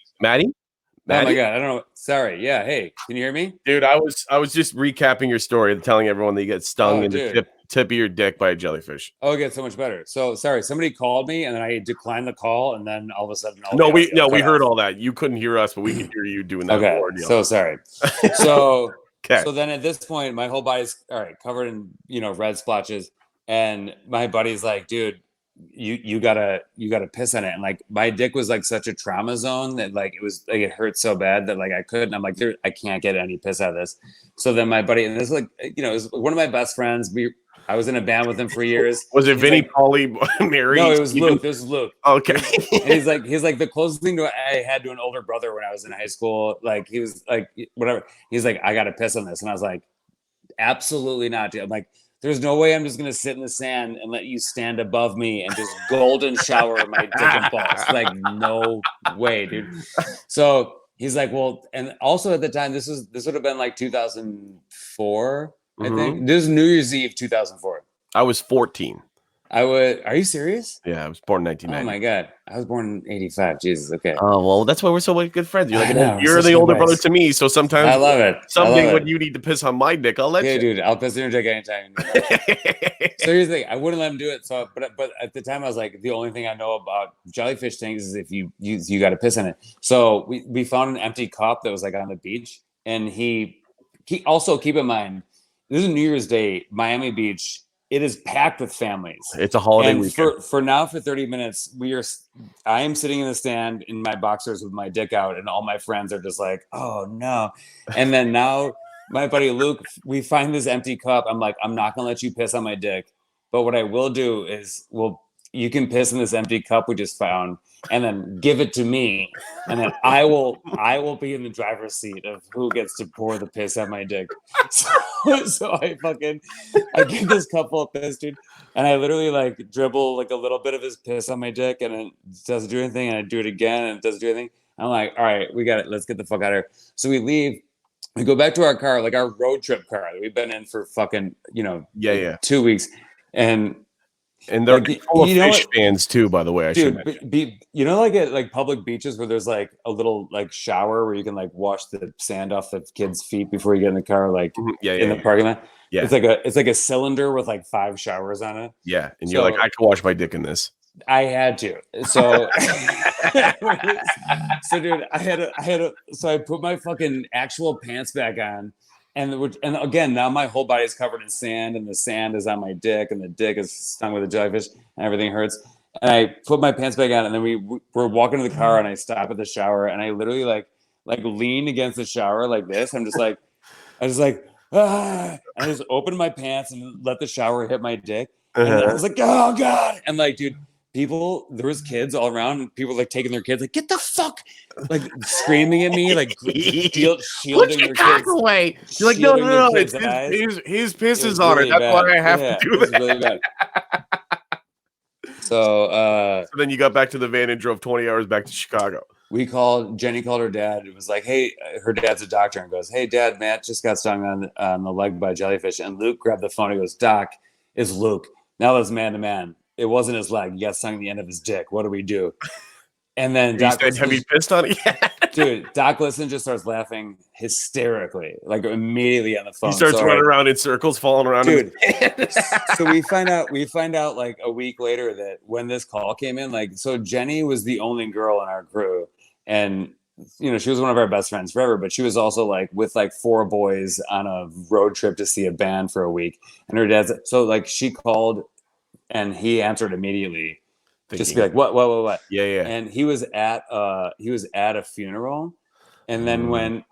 Oh my god, I don't know. Sorry. Yeah. Hey, can you hear me, dude? I was just recapping your story, telling everyone that you get stung in the tip of your dick by a jellyfish. Oh, it gets so much better. So sorry, somebody called me, and then I declined the call, and then all of a sudden, we heard all that. You couldn't hear us, but we could hear you doing that. Okay. So sorry. So. Okay. So then at this point, my whole body's covered in red splotches, and my buddy's like, dude, you gotta piss on it. And like my dick was like such a trauma zone that like it was like it hurt so bad that like I couldn't. I'm like, I can't get any piss out of this. So then my buddy, and this is like it was one of my best friends. I was in a band with him for years. Was it Vinny, Paulie, Mary? No, it was Luke. This is Luke. Okay. And he's like the closest thing I had to an older brother when I was in high school. Like he was like whatever. He's like, I gotta piss on this, and I was like, absolutely not, dude. I'm like, there's no way I'm just gonna sit in the sand and let you stand above me and just golden shower my dick and balls. Like, no way, dude. So he's like, well, and also at the time, this would have been like 2004. I think this is New Year's Eve 2004. I was 14. Are you serious? Yeah, I was born in 1990. Oh my god, I was born in 85. Jesus. Okay. Oh well, that's why we're so good friends. You're like you're the older brother to me, so sometimes I love it. Something when you need to piss on my dick, I'll let you. Dude, I'll piss on your dick anytime. So here's the thing: I wouldn't let him do it. So, but at the time, I was like, the only thing I know about jellyfish things is if you got to piss on it. So we found an empty cup that was like on the beach, and he also, keep in mind, this is New Year's Day, Miami Beach. It is packed with families. It's a holiday weekend. For 30 minutes, I am sitting in the stand in my boxers with my dick out, and all my friends are just like, oh no. And then now my buddy Luke, we find this empty cup. I'm like, I'm not gonna let you piss on my dick. But what I will do is, you can piss in this empty cup we just found. and then give it to me, and then I will be in the driver's seat of who gets to pour the piss at my dick. So I get this couple of piss, dude, and I literally like dribble like a little bit of his piss on my dick, and it doesn't do anything, and I do it again, and it doesn't do anything. I'm like, all right, we got it. Let's get the fuck out of here. So we leave. We go back to our car, like our road trip car that we've been in for fucking, 2 weeks. And they're like, full of fish fans too, by the way. I dude, should like at like public beaches where there's like a little like shower where you can like wash the sand off the kids' feet before you get in the car, like in the parking lot. Yeah, it's like a cylinder with like 5 showers on it. Yeah, and you're like, I can wash my dick in this. I had to. So, so dude, so I put my fucking actual pants back on, and again, now my whole body is covered in sand, and the sand is on my dick, and the dick is stung with a jellyfish, and everything hurts. And I put my pants back on, and then we're walking to the car, and I stop at the shower, and I literally like lean against the shower like this. I just like, and I just opened my pants and let the shower hit my dick. And I was like, oh God. And like, dude, there was kids all around, and people like taking their kids, like, get the fuck, like screaming at me, like shielding their kids away. You're like, no, his piss is on it. That's why I have to do that. Really bad. So then you got back to the van and drove 20 hours back to Chicago. Jenny called her dad. It was like, hey, her dad's a doctor, and goes, hey, Dad, Matt just got stung on the leg by a jellyfish. And Luke grabbed the phone and goes, Doc, it's Luke. Now let's man to man. It wasn't his leg. He got stung at the end of his dick. What do we do? And then Doc said, have you pissed on it yet? Dude, Doc Listen just starts laughing hysterically, like immediately on the phone. He starts running around in circles, falling around. Dude, so we find out like a week later that when this call came in, like, so Jenny was the only girl in our crew, and she was one of our best friends forever, but she was also like with like 4 boys on a road trip to see a band for a week. And her dad's she called, and he answered immediately. Just to be like, what? Yeah. And he was at a funeral, and then when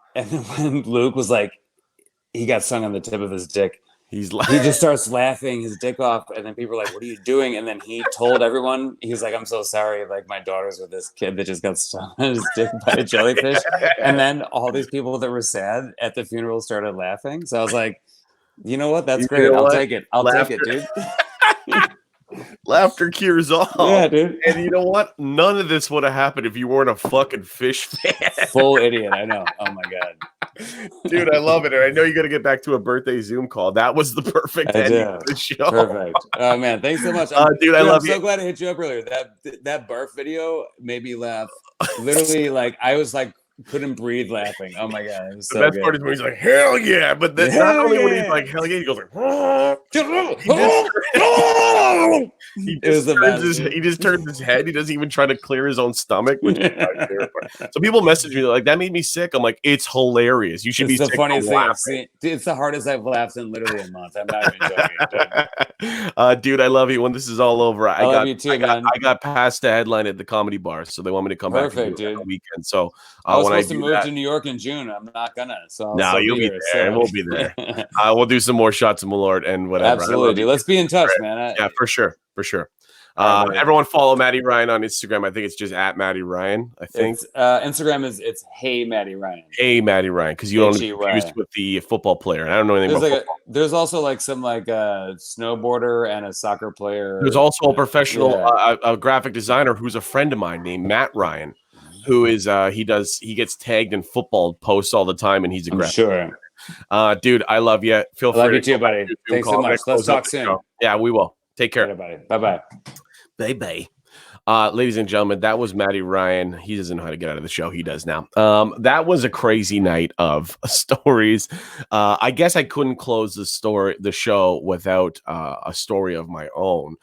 Luke was like, he got stung on the tip of his dick. He just starts laughing his dick off, and then people are like, "What are you doing?" And then he told everyone, he was like, "I'm so sorry, like my daughter's with this kid that just got stung on his dick by a jellyfish." And then all these people that were sad at the funeral started laughing. So I was like, you know what? That's great. I'll take it. I'll take it, dude. Laughter cures all. Yeah, dude. And you know what? None of this would have happened if you weren't a fucking fish fan. Full idiot. I know. Oh my God. Dude, I love it. And I know you got to get back to a birthday Zoom call. That was the perfect ending of the show. Perfect. Oh man, thanks so much. Dude, I love you. I'm so glad I hit you up earlier. That barf video made me laugh. Literally, like I was like couldn't breathe laughing. Oh my God. It was the best part is when he's like, hell yeah. But then not only when he's like, hell yeah, he goes like, he just turns his head. He doesn't even try to clear his own stomach. Which is so people message me like, that made me sick. I'm like, it's hilarious. You should be the sick. Funniest thing I've seen. It's the hardest I've laughed in literally a month. I'm not even joking. Dude, I love you. When this is all over, I love you too, man. I got past the headline at the comedy bar, so they want me to come back and do it on the weekend. So I was supposed to move to New York in June. I'm not gonna. So no, you'll be there. And we'll be there. We'll do some more shots of Malort and whatever. Absolutely, dude. Let's be in touch, man. Yeah, for sure. Everyone follow Matty Ryan on Instagram. I think it's just at Matty Ryan. I think Instagram it's Hey Matty Ryan. Hey Matty Ryan, because you don't confused with the football player. I don't know anything about football. There's also like some like a snowboarder and a soccer player. There's also a professional a graphic designer who's a friend of mine named Matt Ryan, who is he gets tagged in football posts all the time, and he's a graphic designer. Dude, I love you. I love you too, buddy. Thanks so much. Let's talk soon. Yeah, we will. Take care. Everybody. Bye-bye. Bye-bye. Ladies and gentlemen, that was Matty Ryan. He doesn't know how to get out of the show. He does now. That was a crazy night of stories. I guess I couldn't close the show without a story of my own.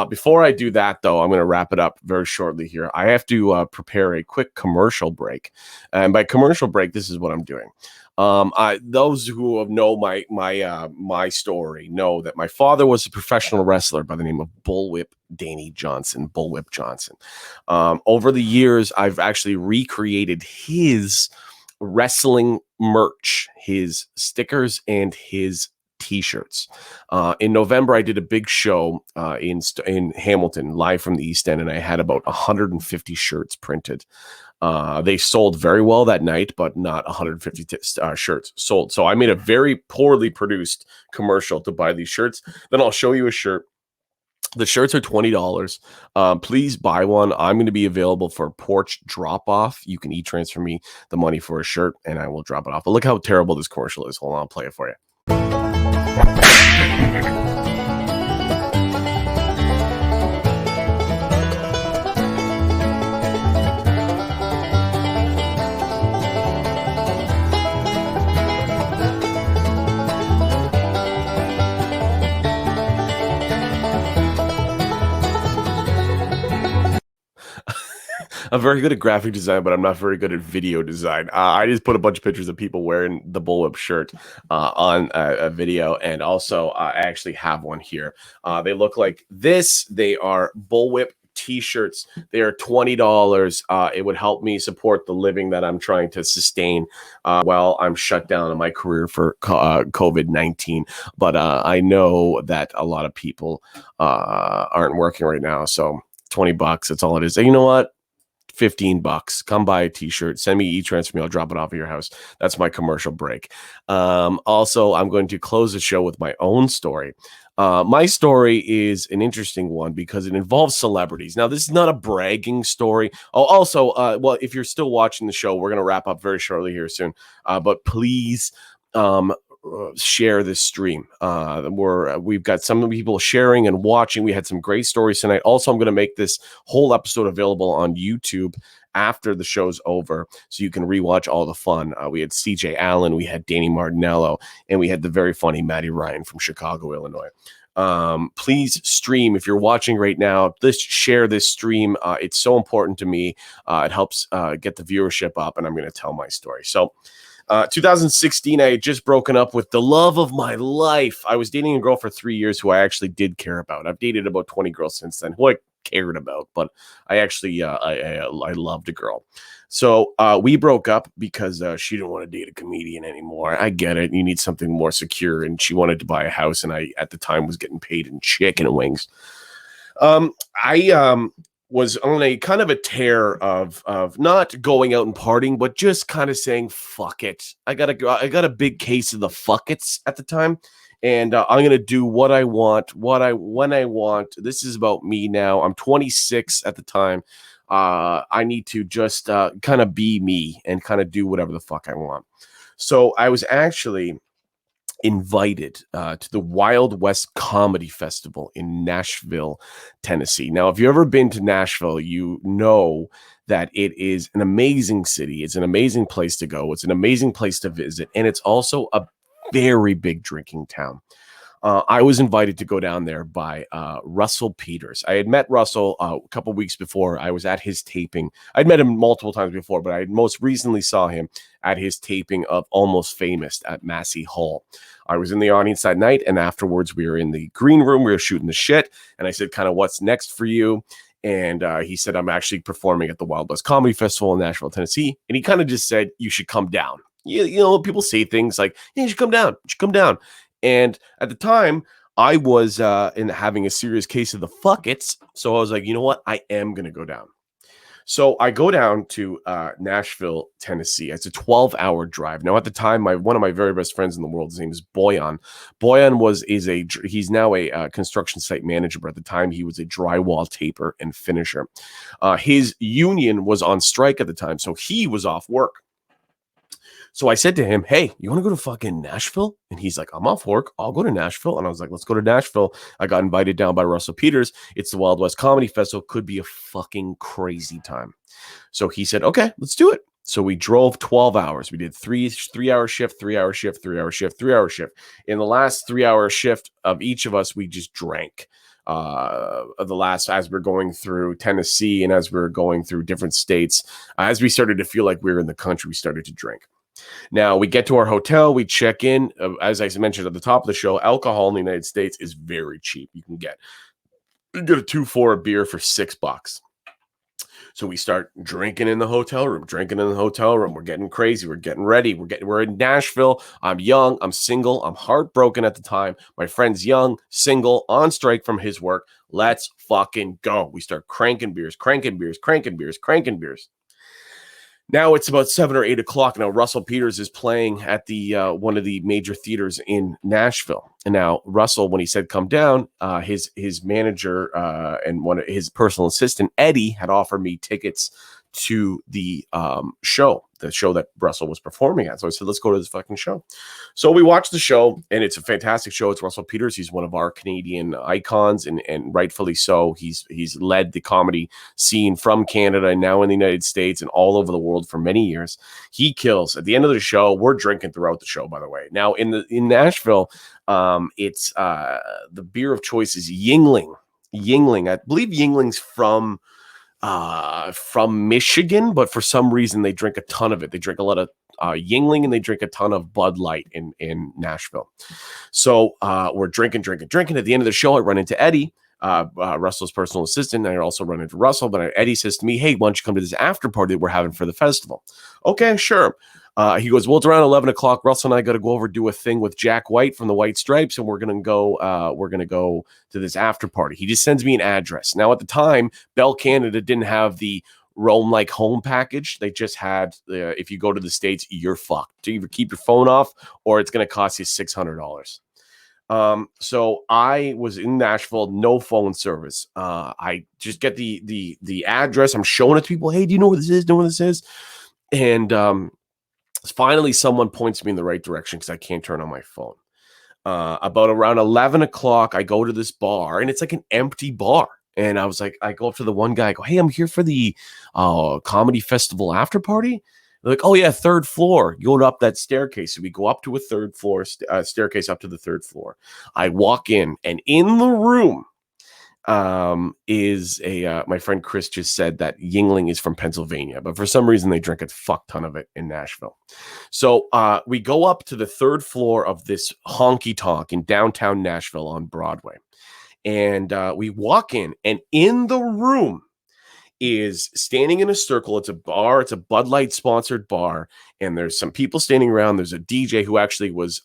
Before I do that, though, I'm going to wrap it up very shortly here. I have to prepare a quick commercial break. And by commercial break, this is what I'm doing. Those who know my story know that my father was a professional wrestler by the name of Bullwhip Johnson. Over the years, I've actually recreated his wrestling merch, his stickers, and his t-shirts. In November, I did a big show in Hamilton, live from the East End, and I had about 150 shirts printed. They sold very well that night, but not 150 shirts sold. So I made a very poorly produced commercial to buy these shirts. Then I'll show you a shirt. The shirts are $20. Please buy one. I'm going to be available for porch drop off. You can e-transfer me the money for a shirt and I will drop it off. But look how terrible this commercial is. Hold on, I'll play it for you. I'm very good at graphic design, but I'm not very good at video design. I just put a bunch of pictures of people wearing the bullwhip shirt on a video, and also I actually have one here. They look like this. They are bullwhip t-shirts. They are $20. It would help me support the living that I'm trying to sustain while I'm shut down in my career for COVID-19. But I know that a lot of people aren't working right now, so $20, that's all it is. And you know what? $15. Come buy a t-shirt. Send me e-transfer me. I'll drop it off at your house. That's my commercial break. Also, I'm going to close the show with my own story. My story is an interesting one because it involves celebrities. Now, this is not a bragging story. Oh, also, well, if you're still watching the show, we're going to wrap up very shortly here soon. But please share this stream. We've got some people sharing and watching. We had some great stories tonight. Also, I'm going to make this whole episode available on YouTube after the show's over, so you can rewatch all the fun. We had CJ Allen, we had Danny Martinello, and we had the very funny Matty Ryan from Chicago, Illinois. Please stream if you're watching right now. Let's share this stream. It's so important to me. It helps get the viewership up, and I'm going to tell my story. So 2016, I had just broken up with the love of my life. I was dating a girl for 3 years who I actually did care about. I've dated about 20 girls since then who I cared about, but I actually I loved a girl. So we broke up because she didn't want to date a comedian anymore. I get it. You need something more secure, and she wanted to buy a house, and I at the time was getting paid in chicken wings. I was on a kind of a tear of not going out and partying, but just kind of saying, fuck it. I got a big case of the fuck it's at the time. And I'm going to do what I want, when I want. This is about me now. I'm 26 at the time. I need to just kind of be me and kind of do whatever the fuck I want. So I was actually invited to the Wild West Comedy Festival in Nashville, Tennessee. Now, if you've ever been to Nashville, you know that it is an amazing city. It's an amazing place to go. It's an amazing place to visit. And it's also a very big drinking town. I was invited to go down there by Russell Peters. I had met Russell a couple weeks before. I was at his taping. I'd met him multiple times before, but I most recently saw him at his taping of Almost Famous at Massey Hall. I was in the audience that night, and afterwards we were in the green room. We were shooting the shit, and I said, kind of, what's next for you? And he said, I'm actually performing at the Wild West Comedy Festival in Nashville, Tennessee. And he kind of just said, you should come down. You know, people say things like, hey, you should come down. You should come down. And at the time, I was having a serious case of the fuck-its. So I was like, you know what? I am going to go down. So I go down to Nashville, Tennessee. It's a 12-hour drive. Now, at the time, one of my very best friends in the world, his name is Boyan. Boyan he's now a construction site manager, but at the time, he was a drywall taper and finisher. His union was on strike at the time, so he was off work. So I said to him, hey, you want to go to fucking Nashville? And he's like, I'm off work. I'll go to Nashville. And I was like, let's go to Nashville. I got invited down by Russell Peters. It's the Wild West Comedy Festival. Could be a fucking crazy time. So he said, okay, let's do it. So we drove 12 hours. We did three-hour shift, 3-hour shift, 3-hour shift, 3-hour shift. In the last 3-hour shift of each of us, we just drank. As we're going through Tennessee and as we're going through different states, as we started to feel like we were in the country, we started to drink. Now, we get to our hotel, we check in. As I mentioned at the top of the show, alcohol in the United States is very cheap. You can get a 2 for a beer for $6. So we start drinking in the hotel room. We're getting crazy. We're getting ready. We're in Nashville. I'm young. I'm single. I'm heartbroken at the time. My friend's young, single, on strike from his work. Let's fucking go. We start cranking beers. Now it's about 7 or 8 o'clock. Now Russell Peters is playing at the one of the major theaters in Nashville. And now Russell, when he said come down, his manager and one of his personal assistant, Eddie, had offered me tickets to the show that Russell was performing at. So I said, let's go to this fucking show. So we watched the show, and it's a fantastic show. It's Russell Peters. He's one of our Canadian icons, and rightfully so. He's led the comedy scene from Canada and now in the United States and all over the world for many years. He kills. At the end of the show, we're drinking throughout the show, by the way. Now in Nashville, it's the beer of choice is Yingling. I believe Yingling's from Michigan, but for some reason they drink a ton of it. They drink a lot of Yingling, and they drink a ton of Bud Light in Nashville. So we're drinking. At the end of the show, I run into Eddie, Russell's personal assistant, and I also run into Russell. But Eddie says to me, "Hey, why don't you come to this after party that we're having for the festival?" Okay, sure. He goes, well, it's around 11 o'clock. Russell and I got to go over, do a thing with Jack White from the White Stripes, and we're going to go to this after party. He just sends me an address. Now, at the time, Bell Canada didn't have the Roam Like Home package. They just had, if you go to the States, you're fucked. To either keep your phone off, or it's going to cost you $600. So I was in Nashville, no phone service. I just get the address. I'm showing it to people. Hey, do you know where this is? And, finally, someone points me in the right direction because I can't turn on my phone. About around 11 o'clock, I go to this bar, and it's like an empty bar. And I was like, I go up to the one guy, I go, hey, I'm here for the comedy festival after party. They're like, oh, yeah, third floor. You go up that staircase. So we go up to a third floor, staircase up to the third floor. I walk in, and in the room is my friend Chris just said that Yingling is from Pennsylvania, but for some reason they drink a fuck ton of it in Nashville. So we go up to the third floor of this honky tonk in downtown Nashville on Broadway, and we walk in, and in the room is standing in a circle. It's a bar. It's a Bud Light sponsored bar, and there's some people standing around. There's a DJ who actually was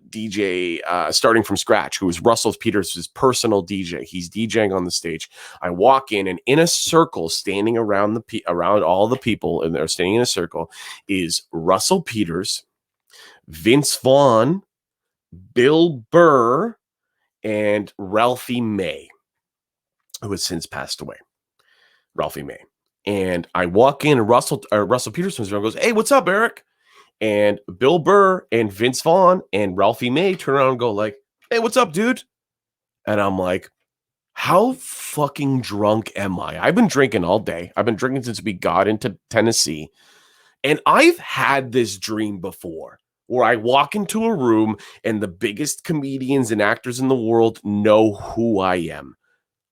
DJ starting from scratch, who is Russell Peters' personal DJ. He's DJing on the stage. I walk in, and in a circle, standing around around all the people, and they're standing in a circle, is Russell Peters, Vince Vaughn, Bill Burr, and Ralphie May, who has since passed away. Ralphie May. And I walk in, and Russell Peters comes around and goes, hey, what's up, Eric? And Bill Burr and Vince Vaughn and Ralphie May turn around and go like, hey, what's up, dude? And I'm like, how fucking drunk am I? I've been drinking all day. I've been drinking since we got into Tennessee. And I've had this dream before where I walk into a room and the biggest comedians and actors in the world know who I am.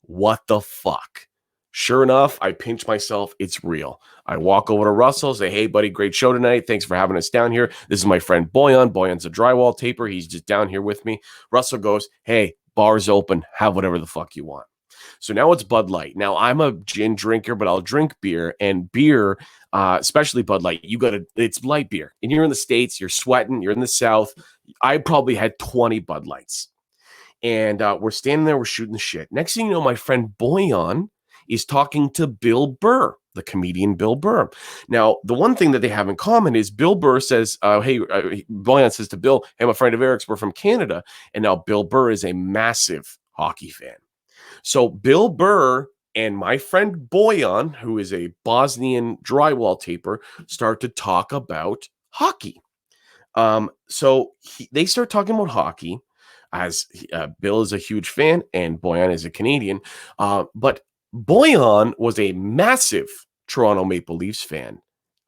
What the fuck? Sure enough, I pinch myself. It's real. I walk over to Russell, say, hey, buddy, great show tonight. Thanks for having us down here. This is my friend Boyan. Boyan's a drywall taper. He's just down here with me. Russell goes, hey, bar's open. Have whatever the fuck you want. So now it's Bud Light. Now, I'm a gin drinker, but I'll drink beer. And beer, especially Bud Light, it's light beer. And you're in the States, you're sweating, you're in the South. I probably had 20 Bud Lights. And we're standing there, we're shooting the shit. Next thing you know, my friend Boyan is talking to Bill Burr, the comedian Bill Burr. Now, the one thing that they have in common is Bill Burr says, Boyan says to Bill, hey, I'm a friend of Eric's, we're from Canada. And now Bill Burr is a massive hockey fan. So Bill Burr and my friend Boyan, who is a Bosnian drywall taper, start to talk about hockey. So they start talking about hockey, as Bill is a huge fan and Boyan is a Canadian. But Boyan was a massive Toronto Maple Leafs fan,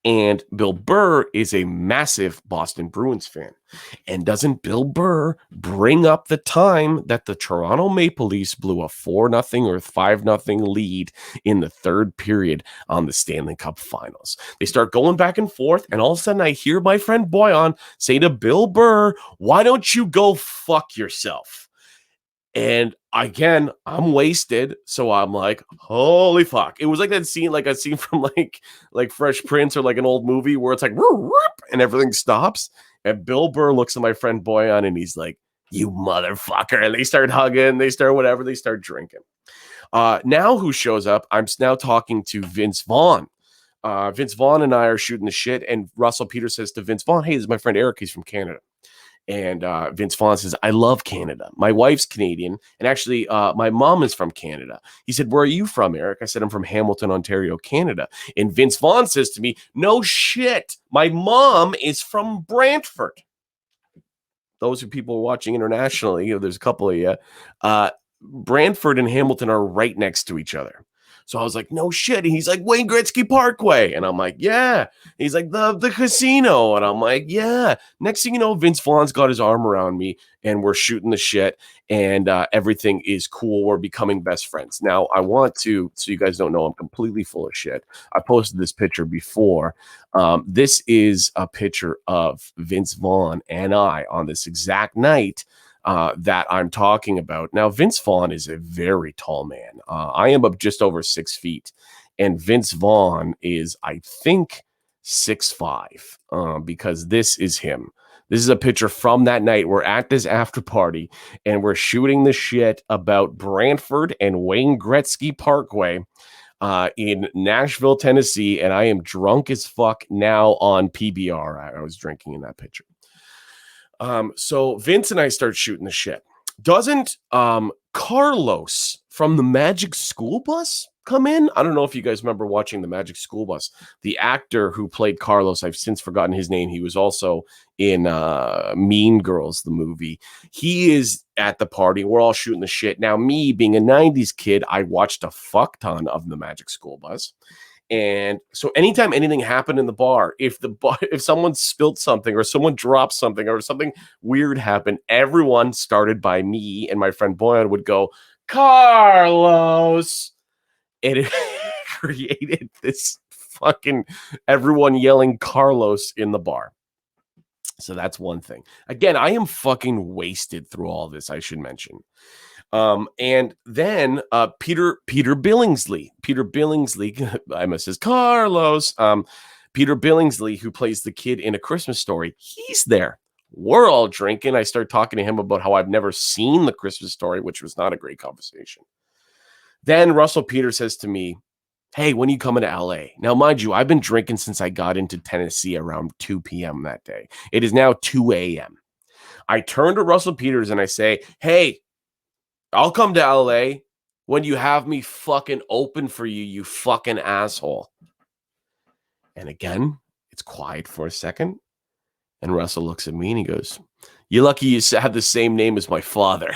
and Bill Burr is a massive Boston Bruins fan. And doesn't Bill Burr bring up the time that the Toronto Maple Leafs blew a 4-0 or 5-0 lead in the third period on the Stanley Cup Finals? They start going back and forth, and all of a sudden I hear my friend Boyan say to Bill Burr, why don't you go fuck yourself? And again, I'm wasted, so I'm like, holy fuck. It was like that scene, like a scene from like Fresh Prince or like an old movie where it's like whoop, whoop, and everything stops. And Bill Burr looks at my friend Boyan and he's like, you motherfucker. And they start hugging, they start whatever, they start drinking. Now who shows up? I'm now talking to Vince Vaughn. Vince Vaughn and I are shooting the shit, and Russell Peters says to Vince Vaughn, hey, this is my friend Eric, he's from Canada. And Vince Vaughn says, I love Canada. My wife's Canadian. And actually, my mom is from Canada. He said, where are you from, Eric? I said, I'm from Hamilton, Ontario, Canada. And Vince Vaughn says to me, no shit. My mom is from Brantford. Those are people watching internationally. You know, there's a couple of you. Brantford and Hamilton are right next to each other. So I was like, no shit. And he's like, Wayne Gretzky Parkway. And I'm like, yeah. He's like, the casino. And I'm like, yeah. Next thing you know, Vince Vaughn's got his arm around me and we're shooting the shit and everything is cool. We're becoming best friends. Now, I want to, so you guys don't know, I'm completely full of shit. I posted this picture before. This is a picture of Vince Vaughn and I on this exact night that I'm talking about. Now, Vince Vaughn is a very tall man. I am up just over 6 feet, and Vince Vaughn is, I think, 6'5", because this is him. This is a picture from that night. We're at this after party, and we're shooting the shit about Brantford and Wayne Gretzky Parkway in Nashville, Tennessee, and I am drunk as fuck now on PBR. I was drinking in that picture. So Vince and I start shooting the shit. Doesn't Carlos from the Magic School Bus come in? I don't know if you guys remember watching the Magic School Bus. The actor who played Carlos, I've since forgotten his name. He was also in Mean Girls, the movie. He is at the party. We're all shooting the shit. Now, me being a 90s kid, I watched a fuck ton of the Magic School Bus. And so anytime anything happened in the bar, if someone spilled something or someone dropped something or something weird happened, everyone started by me and my friend Boyan would go, Carlos. And it created this fucking everyone yelling Carlos in the bar. So that's one thing. Again, I am fucking wasted through all this, I should mention. And then Peter Billingsley, I must say Carlos, Peter Billingsley, who plays the kid in A Christmas Story, he's there. We're all drinking. I start talking to him about how I've never seen The Christmas Story, which was not a great conversation. Then Russell Peters says to me, hey, when are you coming to LA? Now, mind you, I've been drinking since I got into Tennessee around 2 p.m. that day. It is now 2 a.m. I turn to Russell Peters and I say, hey, I'll come to LA when you have me fucking open for you, you fucking asshole. And again, it's quiet for a second. And Russell looks at me and he goes, you're lucky you have the same name as my father.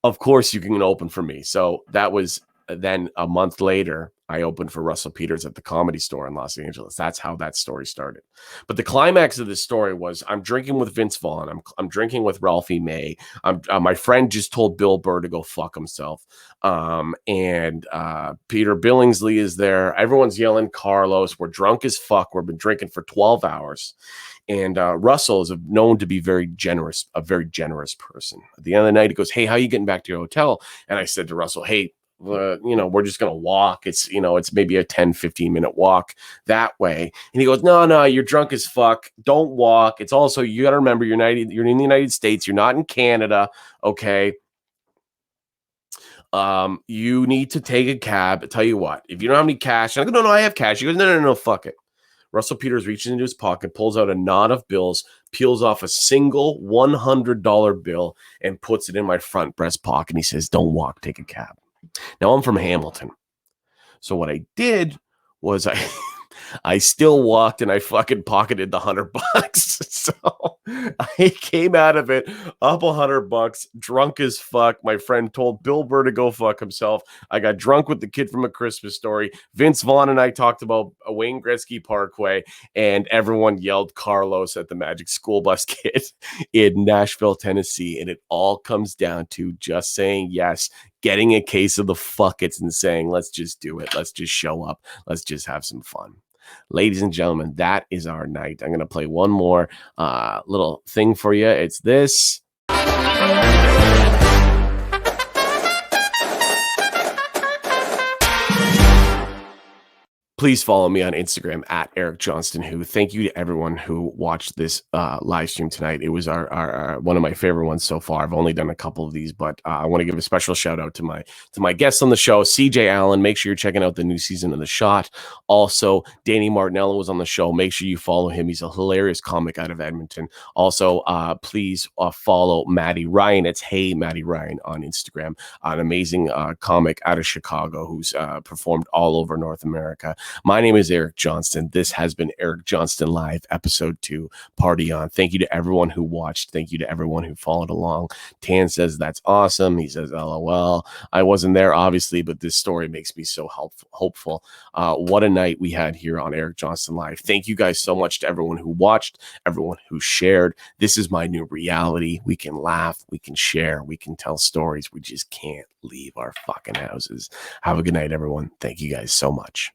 Of course you can open for me. So that was then a month later, I opened for Russell Peters at the Comedy Store in Los Angeles. That's how that story started. But the climax of this story was I'm drinking with Vince Vaughn. I'm drinking with Ralphie May. My friend just told Bill Burr to go fuck himself. And Peter Billingsley is there. Everyone's yelling Carlos. We're drunk as fuck. We've been drinking for 12 hours. And Russell is known to be a very generous person. At the end of the night, he goes, hey, how are you getting back to your hotel? And I said to Russell, hey, we're just going to walk. It's maybe a 10, 15 minute walk that way. And he goes, no, you're drunk as fuck. Don't walk. It's also, you got to remember you're in the United States. You're not in Canada. Okay. You need to take a cab. I tell you what, if you don't have any cash, and I go, no, I have cash. He goes, no, fuck it. Russell Peters reaches into his pocket, pulls out a knot of bills, peels off a single $100 bill, and puts it in my front breast pocket. And he says, don't walk, take a cab. Now, I'm from Hamilton. So what I did was I still walked and I fucking pocketed the $100. So I came out of it up $100, drunk as fuck. My friend told Bill Burr to go fuck himself. I got drunk with the kid from A Christmas Story. Vince Vaughn and I talked about Wayne Gretzky Parkway, and everyone yelled Carlos at the Magic School Bus kid in Nashville, Tennessee. And it all comes down to just saying yes, getting a case of the fuckets and saying, let's just do it. Let's just show up. Let's just have some fun. Ladies and gentlemen, that is our night. I'm going to play one more little thing for you. It's this. Please follow me on Instagram at Eric Johnston. Who thank you to everyone who watched this live stream tonight. It was our one of my favorite ones so far. I've only done a couple of these, but I want to give a special shout out to my guests on the show, CJ Allen. Make sure you're checking out the new season of The Shot. Also, Danny Martinello was on the show. Make sure you follow him. He's a hilarious comic out of Edmonton. Also, please follow Matty Ryan. It's Hey Matty Ryan on Instagram. An amazing comic out of Chicago who's performed all over North America. My name is Eric Johnston. This has been Eric Johnston Live, episode 2, Party On. Thank you to everyone who watched. Thank you to everyone who followed along. Tan says, that's awesome. He says, LOL. I wasn't there, obviously, but this story makes me so hopeful. What a night we had here on Eric Johnston Live. Thank you guys so much to everyone who watched, everyone who shared. This is my new reality. We can laugh, we can share, we can tell stories. We just can't leave our fucking houses. Have a good night, everyone. Thank you guys so much.